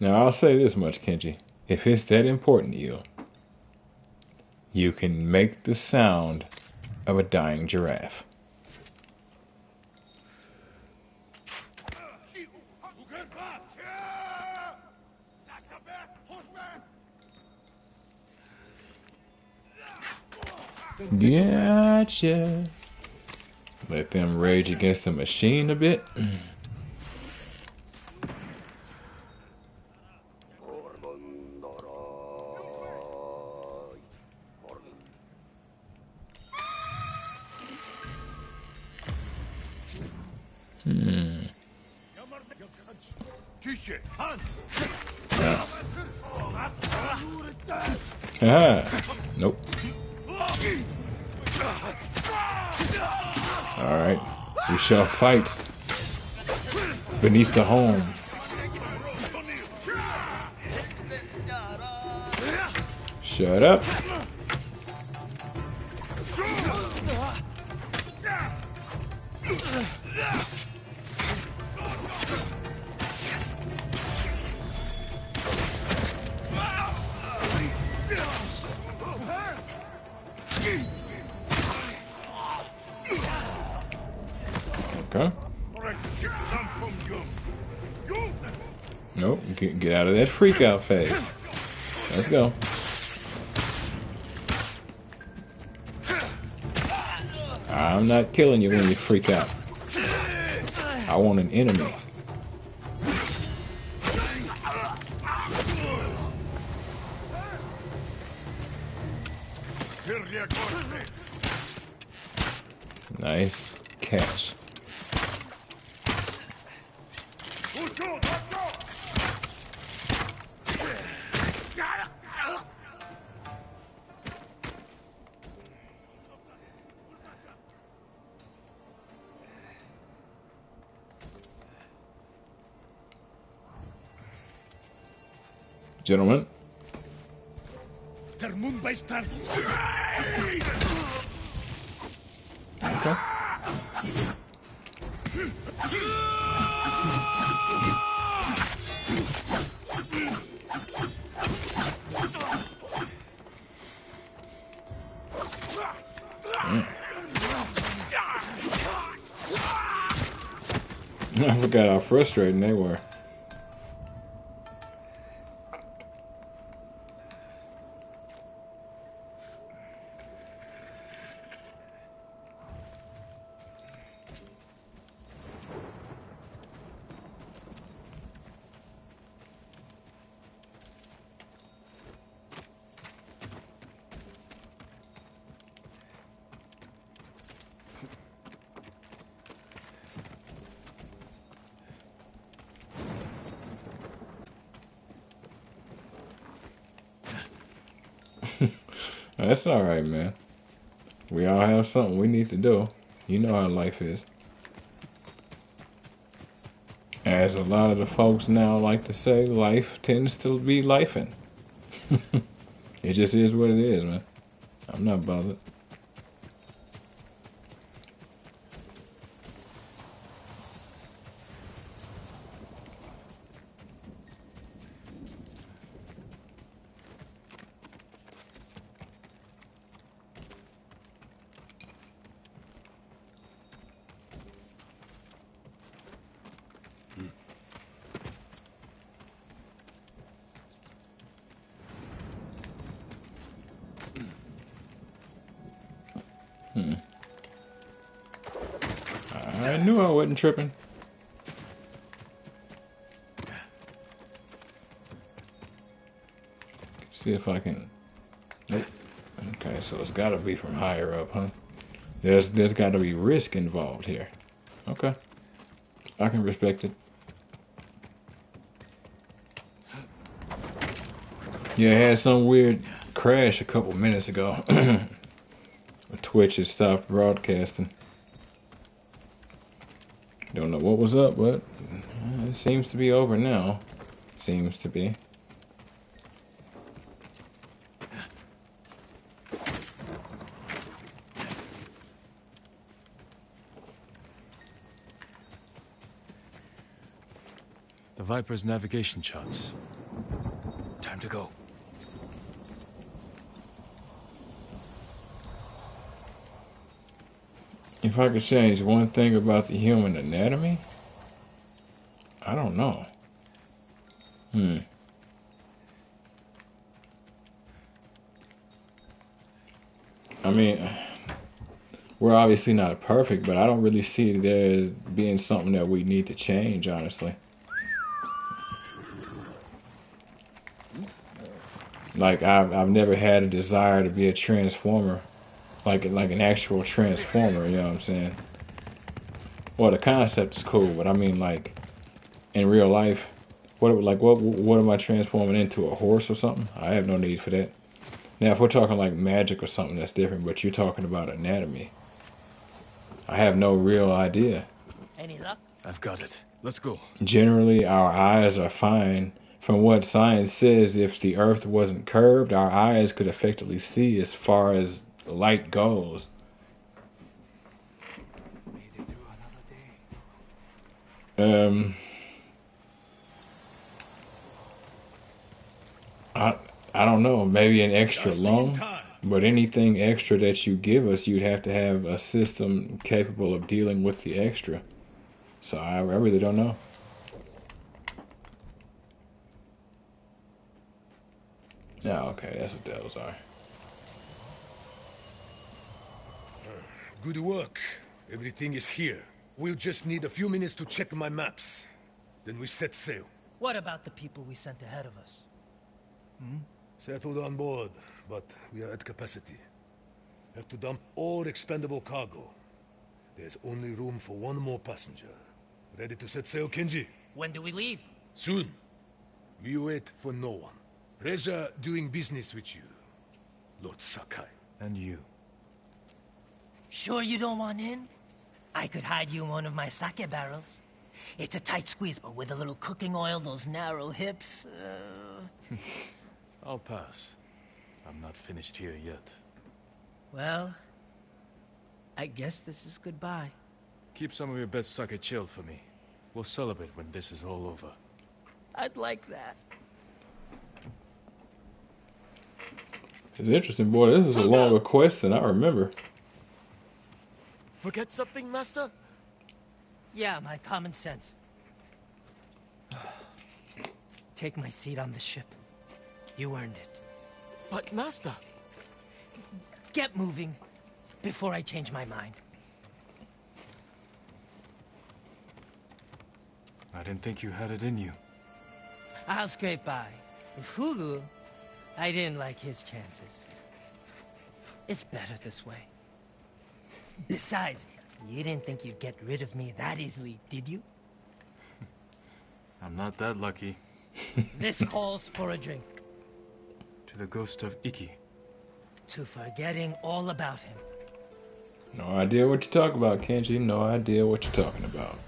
Now, I'll say this much, Kenji. If it's that important to you, you can make the sound of a dying giraffe. Gotcha. Let them rage against the machine a bit. Nope. Alright. We shall fight beneath the home. Shut up. Okay. Nope. Get out of that freak out phase. Let's go. I'm not killing you when you freak out. I want an enemy. Nice catch. Gentlemen. Okay. I forgot how frustrating they were. That's all right, man. We all have something we need to do. You know how life is. As a lot of the folks now like to say, life tends to be lifing. It just is what it is, man. I'm not bothered. I knew I wasn't tripping. See if I can. Nope. Okay, so it's got to be from higher up, huh? There's got to be risk involved here. Okay, I can respect it. Yeah, it had some weird crash a couple minutes ago. Twitch had stopped broadcasting. Don't know what was up, but it seems to be over now. Seems to be.
The Viper's navigation charts. Time to go.
If I could change one thing about the human anatomy, I don't know. I mean, we're obviously not perfect, but I don't really see there as being something that we need to change, honestly. Like, I've never had a desire to be a transformer. Like an actual transformer, you know what I'm saying? Well, the concept is cool, but I mean, like, in real life, what am I transforming into, a horse or something? I have no need for that. Now, if we're talking like magic or something, that's different, but you're talking about anatomy. I have no real idea.
Any luck?
I've got it. Let's go.
Generally, our eyes are fine. From what science says, if the Earth wasn't curved, our eyes could effectively see as far as light goes.
Made it through another day.
I don't know, maybe an extra lung, but anything extra that you give us, you'd have to have a system capable of dealing with the extra. So I really don't know. Yeah, okay, that's what those are.
Good work. Everything is here. We'll just need a few minutes to check my maps. Then we set sail.
What about the people we sent ahead of us?
Settled on board, but we are at capacity. Have to dump all expendable cargo. There's only room for one more passenger. Ready to set sail, Kenji?
When do we leave?
Soon. We wait for no one. Pleasure doing business with you, Lord Sakai.
And you.
Sure you don't want in? I could hide you in one of my sake barrels. It's a tight squeeze, but with a little cooking oil, those narrow hips...
I'll pass. I'm not finished here yet.
Well, I guess this is goodbye.
Keep some of your best sake chilled for me. We'll celebrate when this is all over.
I'd like that.
It's interesting, boy. This is a longer quest than I remember.
Forget something, Master?
Yeah, my common sense. Take my seat on the ship. You earned it.
But, Master...
Get moving before I change my mind.
I didn't think you had it in you.
I'll scrape by. Fugu, I didn't like his chances. It's better this way. Besides, you didn't think you'd get rid of me that easily, did you?
I'm not that lucky.
This calls for a drink.
To the ghost of Iki.
to forgetting all about him.
No idea what you're talking about, Kenji. No idea what you're talking about.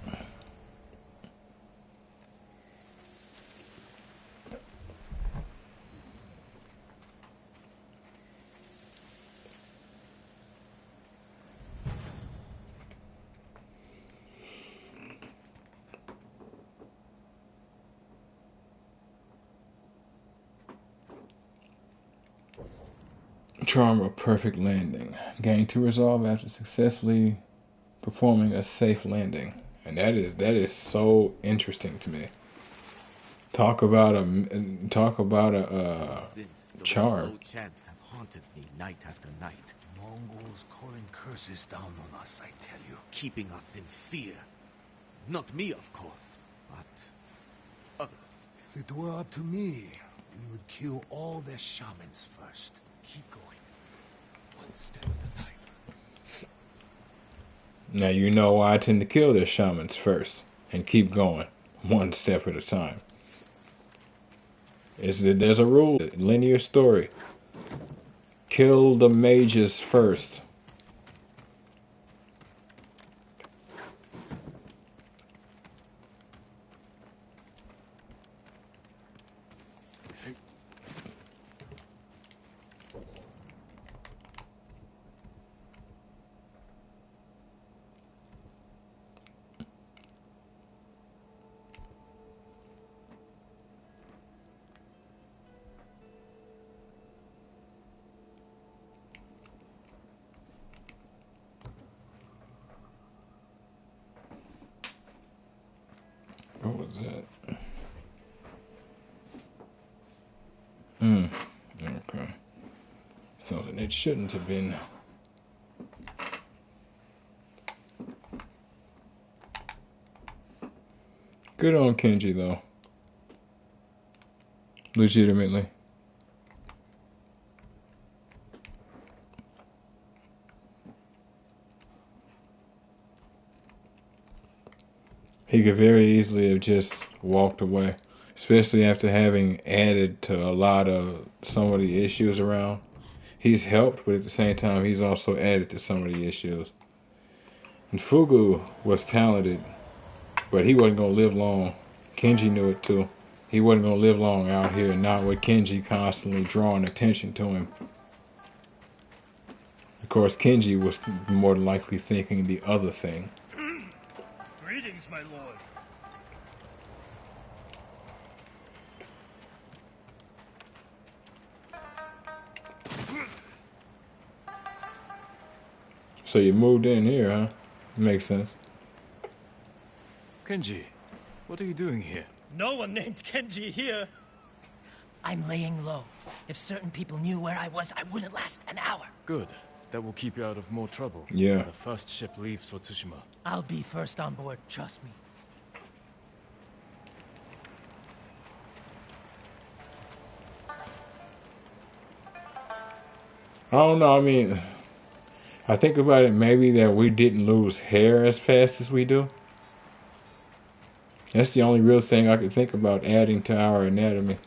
Charm of perfect landing. Gain 2 resolve after successfully performing a safe landing. And that is so interesting to me. Talk about a
Since those
charm.
low chants have haunted me night after night. Mongols calling curses down on us, I tell you. Keeping us in fear. Not me, of course, but others.
If it were up to me, we would kill all their shamans first.
Keep going. One step at a time.
Now you know why I tend to kill their shamans first and keep going, one step at a time. There's a rule, linear story. Kill the mages first. What was that? Okay. Something it shouldn't have been. Good on Kenji, though. Legitimately. He could very easily have just walked away, especially after having added to a lot of some of the issues around. He's helped, but at the same time, he's also added to some of the issues. And Fugu was talented, but he wasn't going to live long. Kenji knew it too. He wasn't going to live long out here, not with Kenji constantly drawing attention to him. Of course, Kenji was more than likely thinking the other thing.
Greetings, my lord.
So you moved in here, huh? Makes sense.
Kenji, what are you doing here?
No one named Kenji here.
I'm laying low. If certain people knew where I was, I wouldn't last an hour.
Good. That will keep you out of more trouble.
Yeah.
When the first ship leaves for Tsushima.
I'll be first on board, trust me.
I don't know, I mean, I think about it maybe that we didn't lose hair as fast as we do. That's the only real thing I could think about adding to our anatomy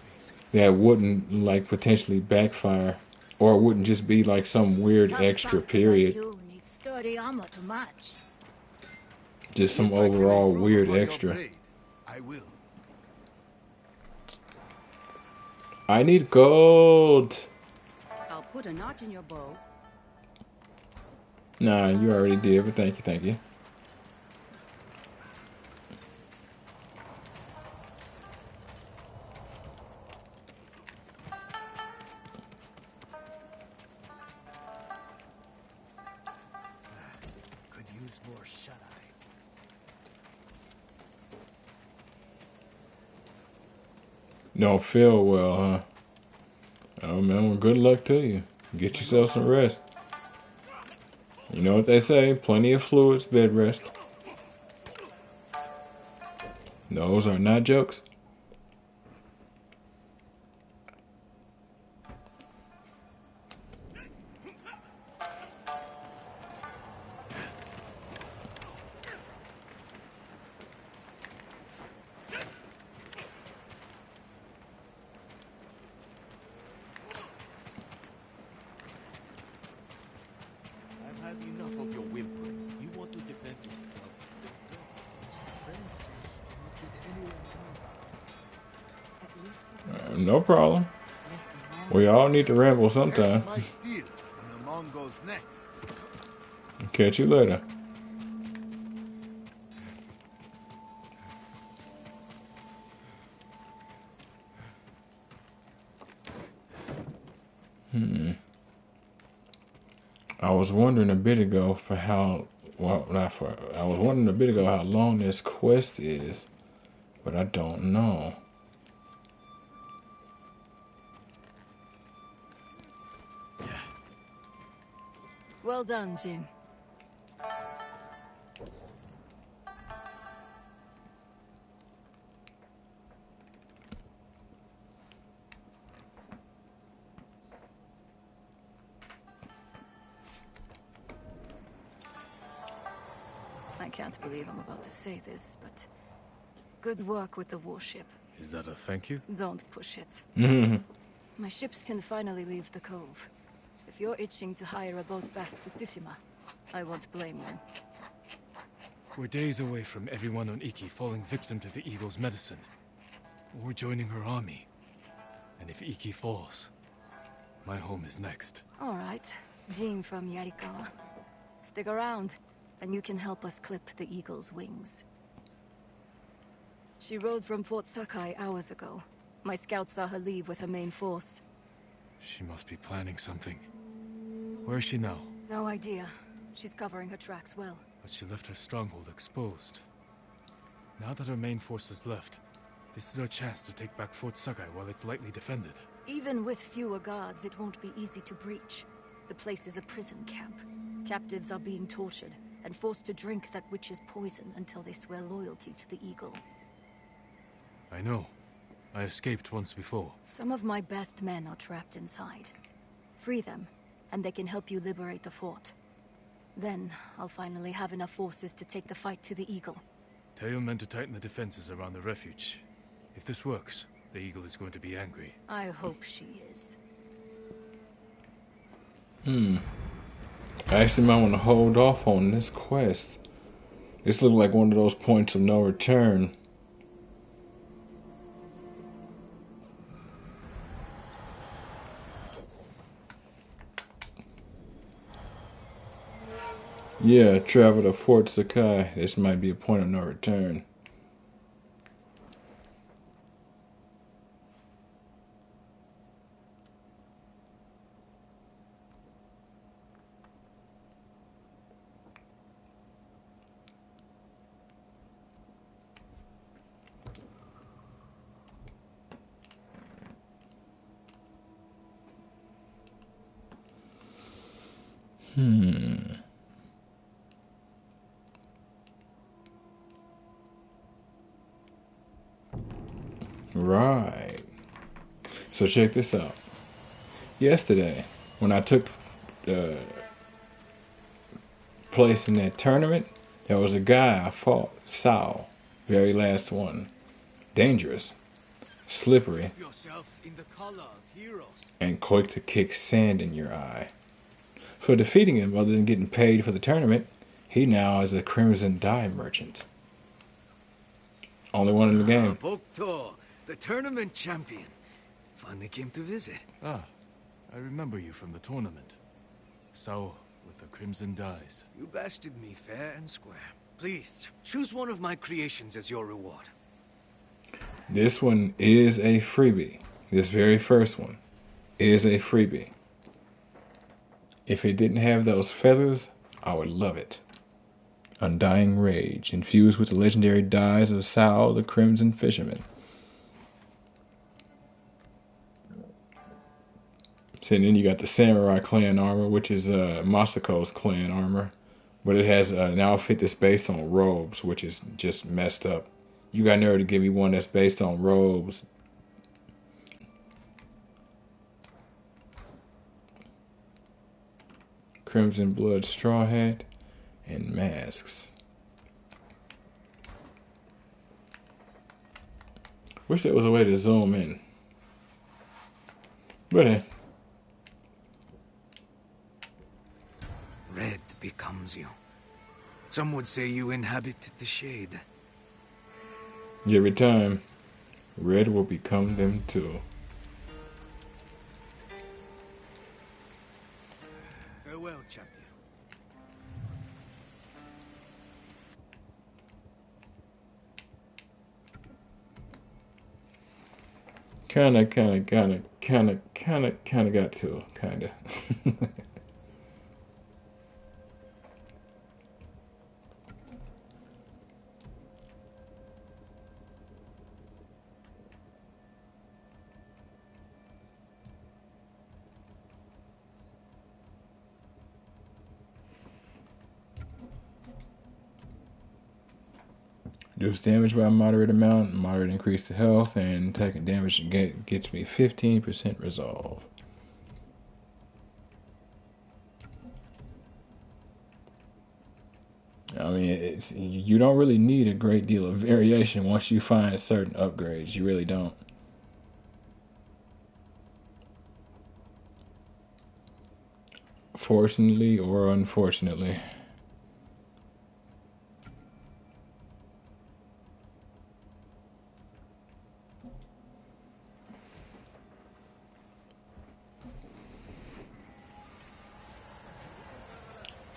that wouldn't, like, potentially backfire. Or it wouldn't just be like some weird extra period. Just some overall weird extra.
I will.
I need gold.
I'll put a notch in your bow.
Nah, you already did, but thank you, thank you.
Could use more shut-eye.
Don't feel well, huh? Oh man, well, good luck to you. Get yourself some rest. You know what they say, plenty of fluids, bed rest. Those are not jokes. No problem. We all need to ramble sometime.
My steel on the Mongol's neck.
Catch you later. I was wondering a bit ago how long this quest is, but I don't know.
Well done, Jim. I can't believe I'm about to say this, but good work with the warship.
Is that a thank you?
Don't push it.
Mm-hmm.
My ships can finally leave the cove. If you're itching to hire a boat back to Tsushima, I won't blame you.
We're days away from everyone on Iki falling victim to the Eagle's medicine. Or joining her army. And if Iki falls, my home is next.
All right, Jim from Yarikawa. Stick around, and you can help us clip the Eagle's wings. She rode from Fort Sakai hours ago. My scouts saw her leave with her main force.
She must be planning something. Where is she now?
No idea. She's covering her tracks well.
But she left her stronghold exposed. Now that her main force is left, this is our chance to take back Fort Sakai while it's lightly defended.
Even with fewer guards, it won't be easy to breach. The place is a prison camp. Captives are being tortured and forced to drink that witch's poison until they swear loyalty to the Eagle.
I know. I escaped once before.
Some of my best men are trapped inside. Free them, and they can help you liberate the fort. Then, I'll finally have enough forces to take the fight to the Eagle.
Tell your men to tighten the defenses around the refuge. If this works, the Eagle is going to be angry.
I hope she is.
I actually might want to hold off on this quest. This looks like one of those points of no return. Yeah, travel to Fort Sakai. This might be a point of no return. Right. So check this out. Yesterday, when I took place in that tournament, there was a guy I fought, Sao, very last one. Dangerous, slippery, and quick to kick sand in your eye. For defeating him, other than getting paid for the tournament, he now is a crimson dye merchant. Only one in the game.
Bokto, the tournament champion. Finally came to visit.
Ah, I remember you from the tournament. Sao with the crimson dyes.
You bested me fair and square. Please, choose one of my creations as your reward.
This one is a freebie. This very first one is a freebie. If it didn't have those feathers, I would love it. Undying Rage, infused with the legendary dyes of Sao, the Crimson Fisherman. So then you got the Samurai clan armor, which is Masako's clan armor. But it has an outfit that's based on robes, which is just messed up. You got nerve to give me one that's based on robes. Crimson Blood straw hat and masks. Wish there was a way to zoom in. But
Red becomes you. Some would say you inhabit the shade.
every time, red will become them too.
champion.
Kinda got to, kinda. Reduce damage by a moderate amount, moderate increase to health, and taking damage gets me 15% resolve. I mean, you don't really need a great deal of variation once you find certain upgrades. You really don't. Fortunately or unfortunately.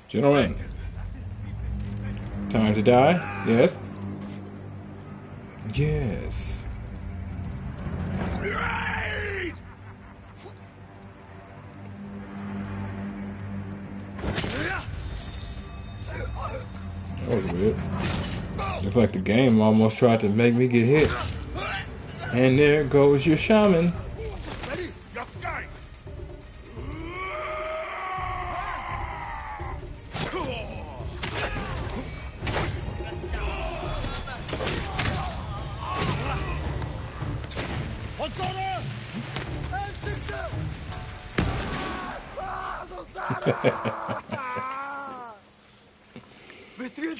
Gentlemen, time to die? Yes? Yes. That was weird. Looks like the game almost tried to make me get hit. And there goes your shaman.
Ready? Your sky.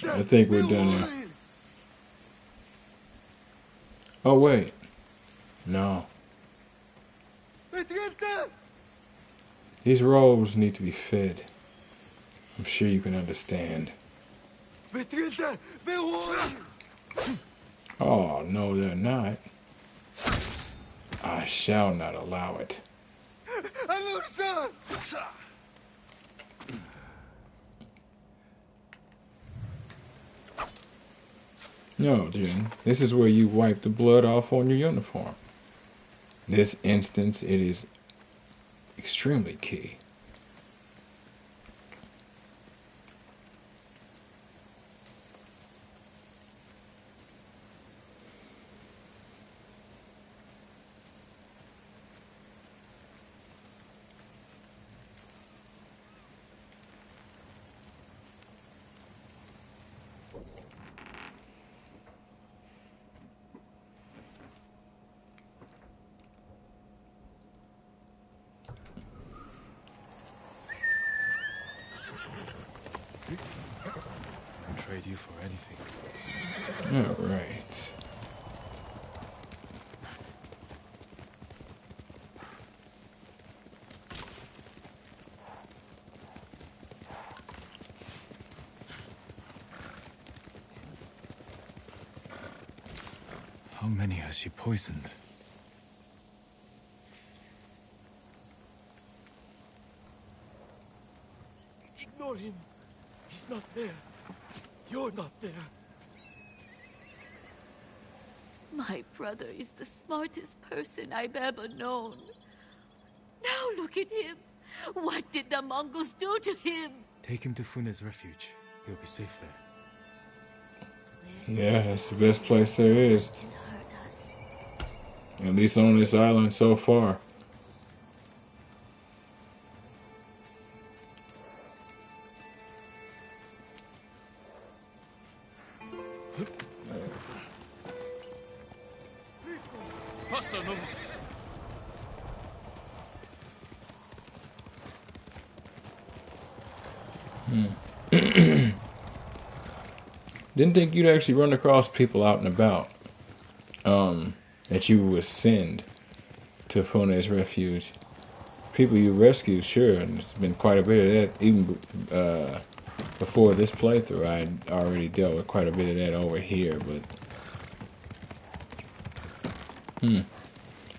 I think we're done now. Oh, wait. No. These robes need to be fed. I'm sure you can understand. Oh, no, they're not. I shall not allow it. No, Jin. This is where you wipe the blood off on your uniform. This instance, it is extremely key.
I'd trade you for anything.
All right.
How many has she poisoned?
Ignore him. He's not there. You're not there.
My brother is the smartest person I've ever known. Now look at him. What did the Mongols do to him?
Take him to Fune's refuge. He'll be safe there.
Yeah, it's the best place there is. At least on this island so far.
Faster, no.
Didn't think you'd actually run across people out and about. That you would send to Fune's refuge. People you rescued, sure, and there's been quite a bit of that. Even before this playthrough, I had already dealt with quite a bit of that over here, but...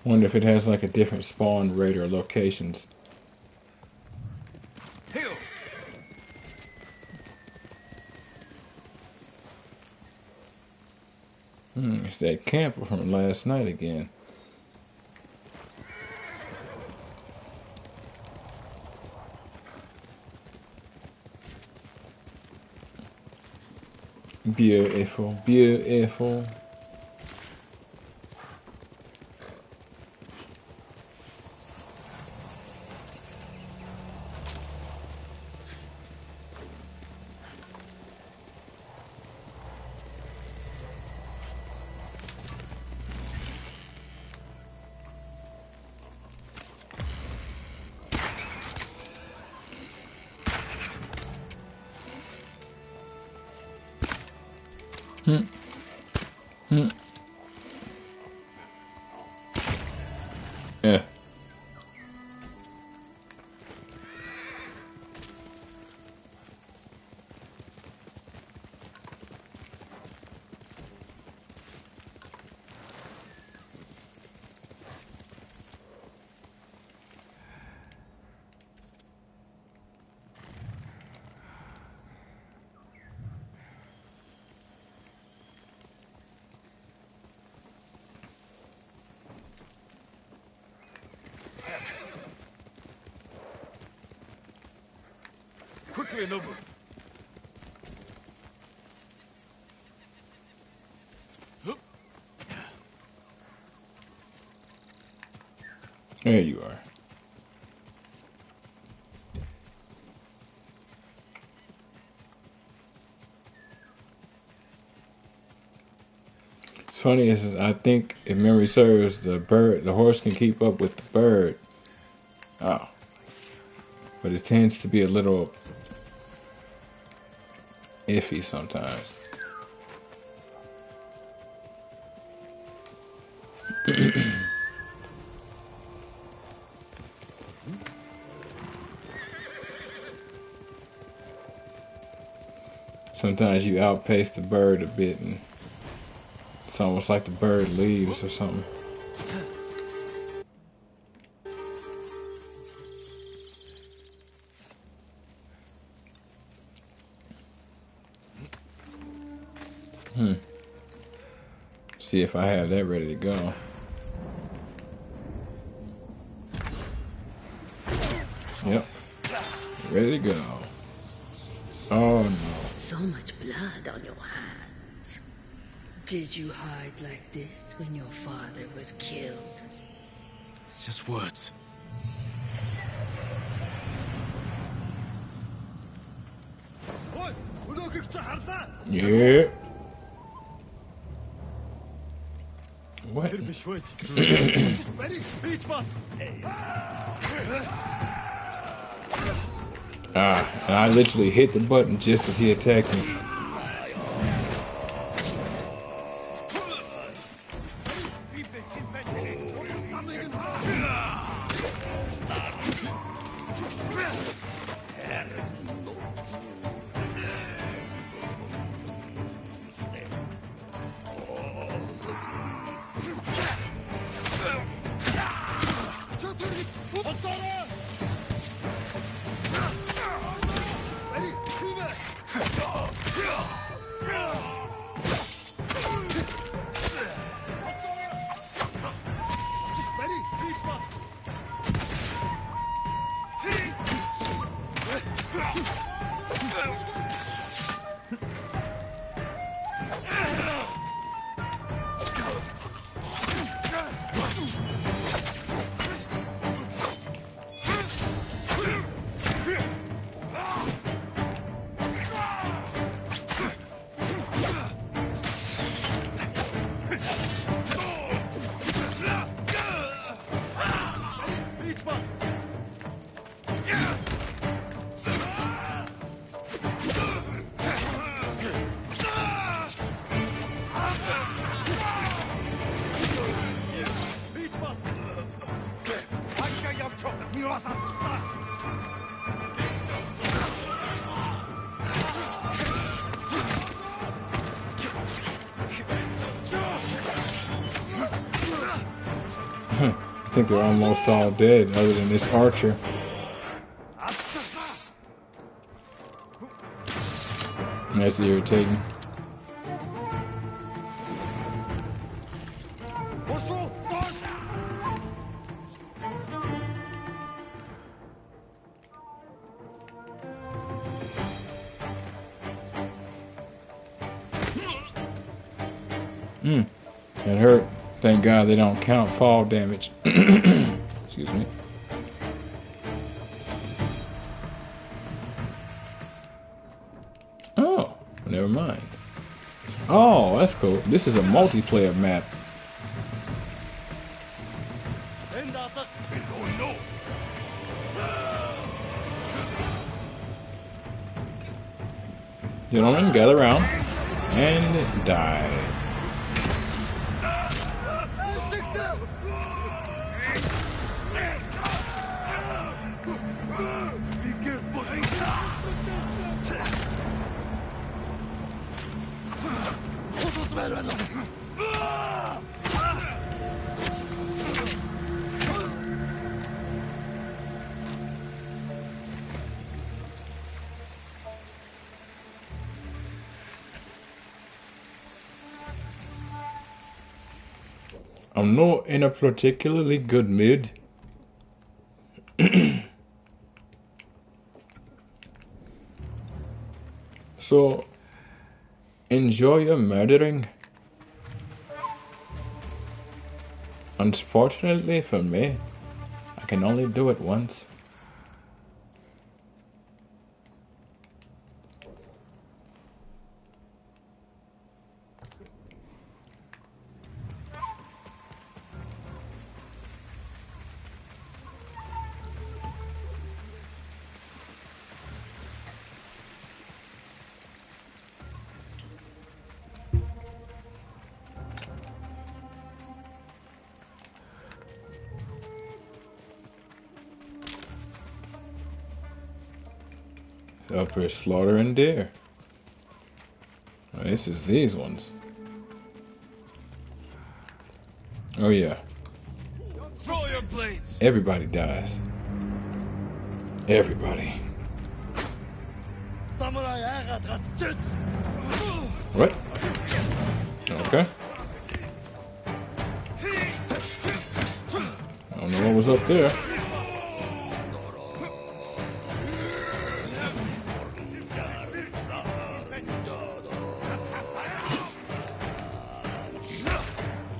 Wonder if it has like a different spawn rate or locations.
Heal.
It's that camper from last night again. Beautiful, beautiful. Yeah.
Quickly, Nobu.
There you are. It's funny is I think if memory serves, the horse can keep up with the bird. Oh. But it tends to be a little iffy sometimes. Sometimes you outpace the bird a bit and it's almost like the bird leaves or something. See if I have that ready to go. Yep. Ready to go. Oh no.
So much blood on your hands. Did you hide like this when your father was killed?
It's just words.
Yeah. What? And I literally hit the button just as he attacked me. I think they're almost all dead, other than this archer. That's irritating. It hurt. Thank God they don't count fall damage. Excuse me. Oh, never mind. Oh, that's cool. This is a multiplayer map. Gentlemen, gather around and die. I'm not in a particularly good mood. So, enjoy your murdering. Unfortunately for me, I can only do it once. Up here slaughtering deer. Oh, this is these ones. Oh yeah.
Throw your blades.
Everybody dies. Everybody. What? Okay. I don't know what was up there.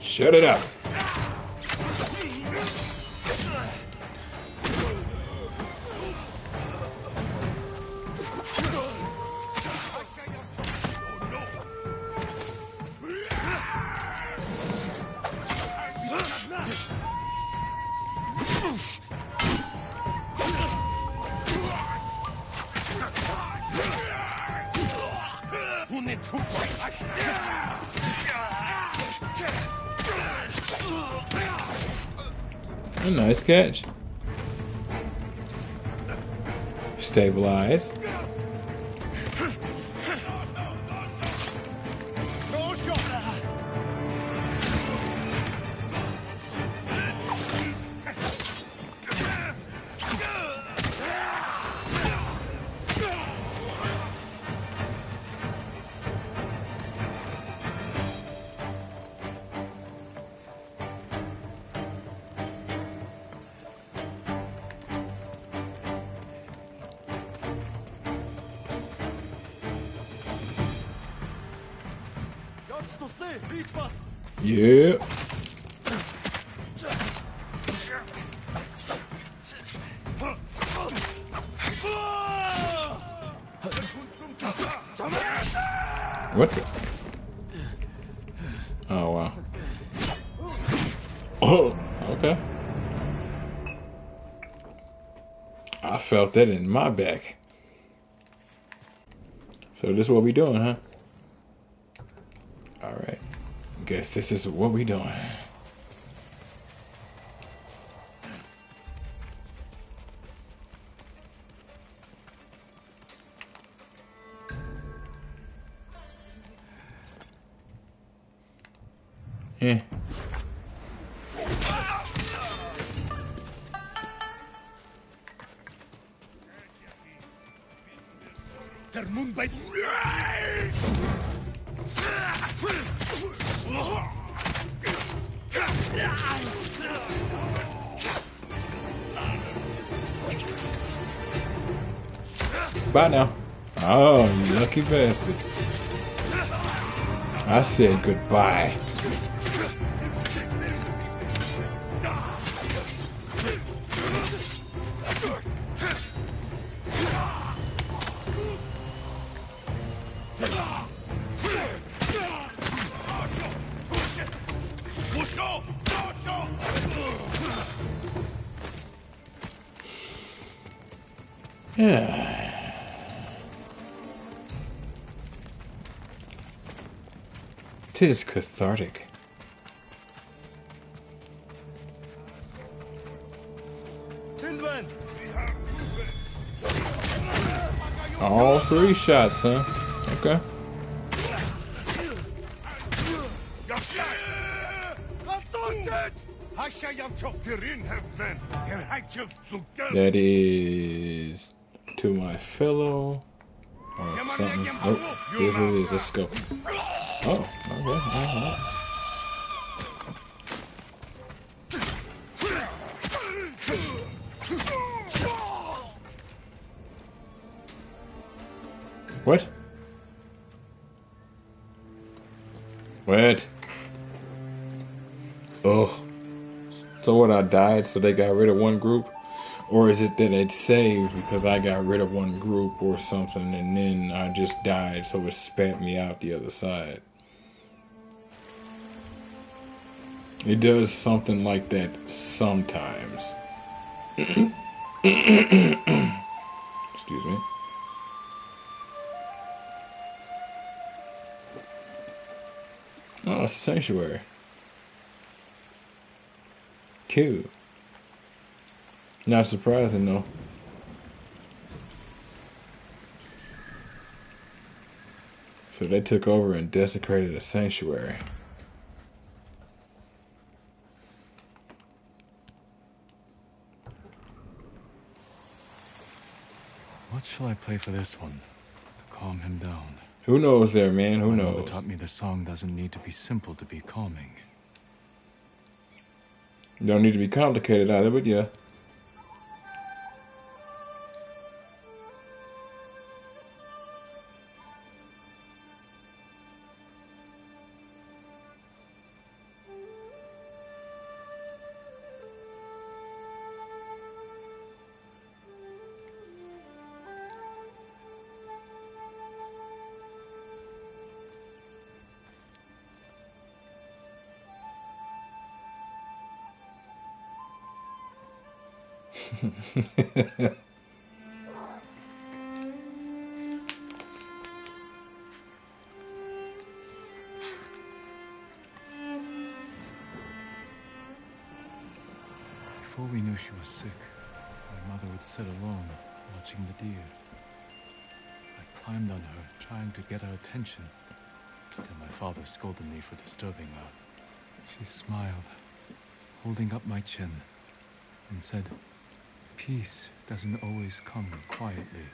Shut it up. A nice catch. Stabilize. Yeah. What the? Oh, wow. Oh, okay. I felt that in my back. So this is what we doing, huh? Alright. Guess this is what we doing. Eh. Bye now. Oh, you lucky bastard. I said goodbye. Yeah. Tis cathartic. All 3 shots, huh? Okay. That is to my fellow or something. Nope. Here's what it is. Let's go. Oh, okay. Alright. What? What? Oh. So what, I died so they got rid of one group? Or is it that it saved because I got rid of one group or something and then I just died so it spat me out the other side? It does something like that sometimes. Excuse me. Oh, it's a sanctuary. Cute. Not surprising though. So they took over and desecrated a sanctuary.
What shall I play for this one to calm him down?
Who knows there, man? Who
My
knows?
mother taught me the song doesn't need to be simple to be calming.
Don't need to be complicated either, but yeah.
Before we knew she was sick, my mother would sit alone, watching the deer. I climbed on her, trying to get her attention. Then my father scolded me for disturbing her. She smiled, holding up my chin, and said, "Peace doesn't always come quietly."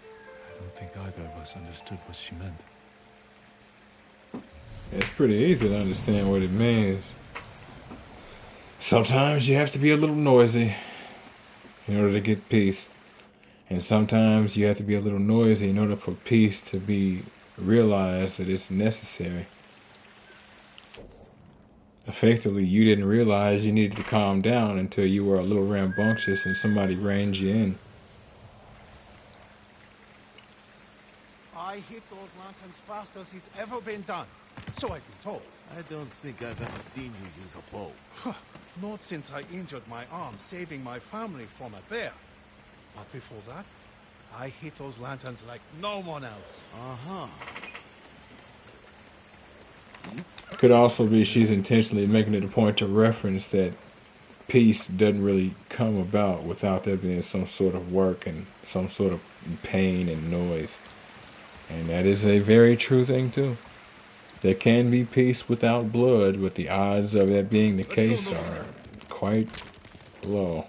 I don't think either of us understood what she meant.
It's pretty easy to understand what it means. Sometimes you have to be a little noisy in order to get peace. And sometimes you have to be a little noisy in order for peace to be realized that it's necessary. Effectively, you didn't realize you needed to calm down until you were a little rambunctious and somebody reined you in.
I hit those lanterns fast as it's ever been done. So I've been told.
I don't think I've ever seen you use a bow.
Not since I injured my arm saving my family from a bear. But before that, I hit those lanterns like no one else.
Uh-huh.
Could also be she's intentionally making it a point to reference that peace doesn't really come about without there being some sort of work and some sort of pain and noise. And that is a very true thing too. There can be peace without blood, but the odds of that being the case are quite low.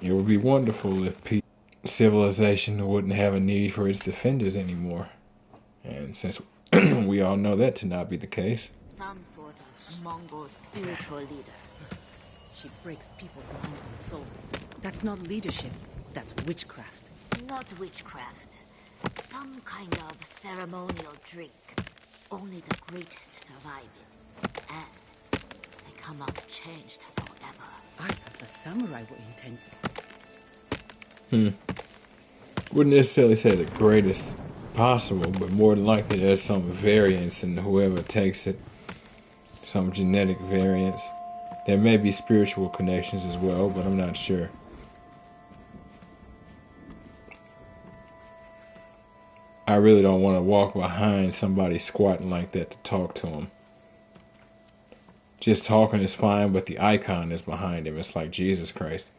It would be wonderful if peace civilization wouldn't have a need for its defenders anymore. And since we all know that to not be the case.
Some sort of Mongol spiritual leader.
She breaks people's minds and souls. That's not leadership. That's witchcraft.
Not witchcraft. Some kind of ceremonial drink. Only the greatest survive it. And they come out changed forever.
I thought the samurai were intense.
Wouldn't necessarily say the greatest possible, but more than likely there's some variance in whoever takes it. Some genetic variance. There may be spiritual connections as well, but I'm not sure. I really don't want to walk behind somebody squatting like that to talk to him. Just talking is fine, but the icon is behind him. It's like, Jesus Christ.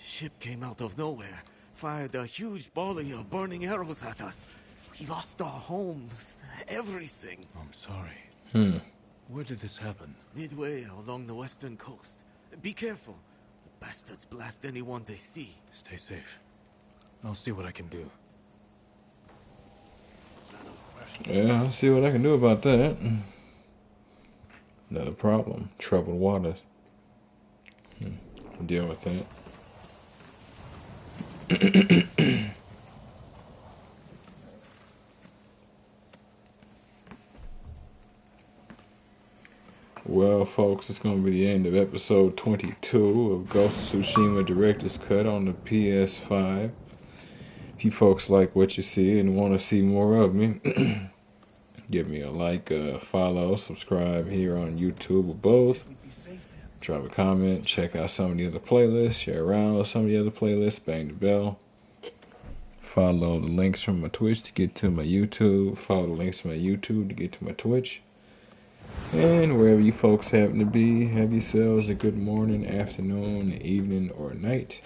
Ship came out of nowhere, fired a huge volley of burning arrows at us. We lost our homes, everything.
I'm sorry.
Where did this happen?
Midway along the western coast. Be careful. The bastards blast anyone they see.
Stay safe. I'll see what I can do.
Yeah, I'll see what I can do about that. Another problem. Troubled waters. Deal with that. Well, folks, it's going to be the end of episode 22 of Ghost of Tsushima Director's Cut on the PS5. If you folks like what you see and want to see more of me, give me a like, follow, subscribe here on YouTube or both. Drop a comment, check out some of the other playlists, share around with some of the other playlists, bang the bell. Follow the links from my Twitch to get to my YouTube. Follow the links to my YouTube to get to my Twitch. And wherever you folks happen to be, have yourselves a good morning, afternoon, evening, or night.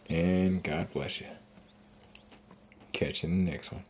And God bless you. Catch you in the next one.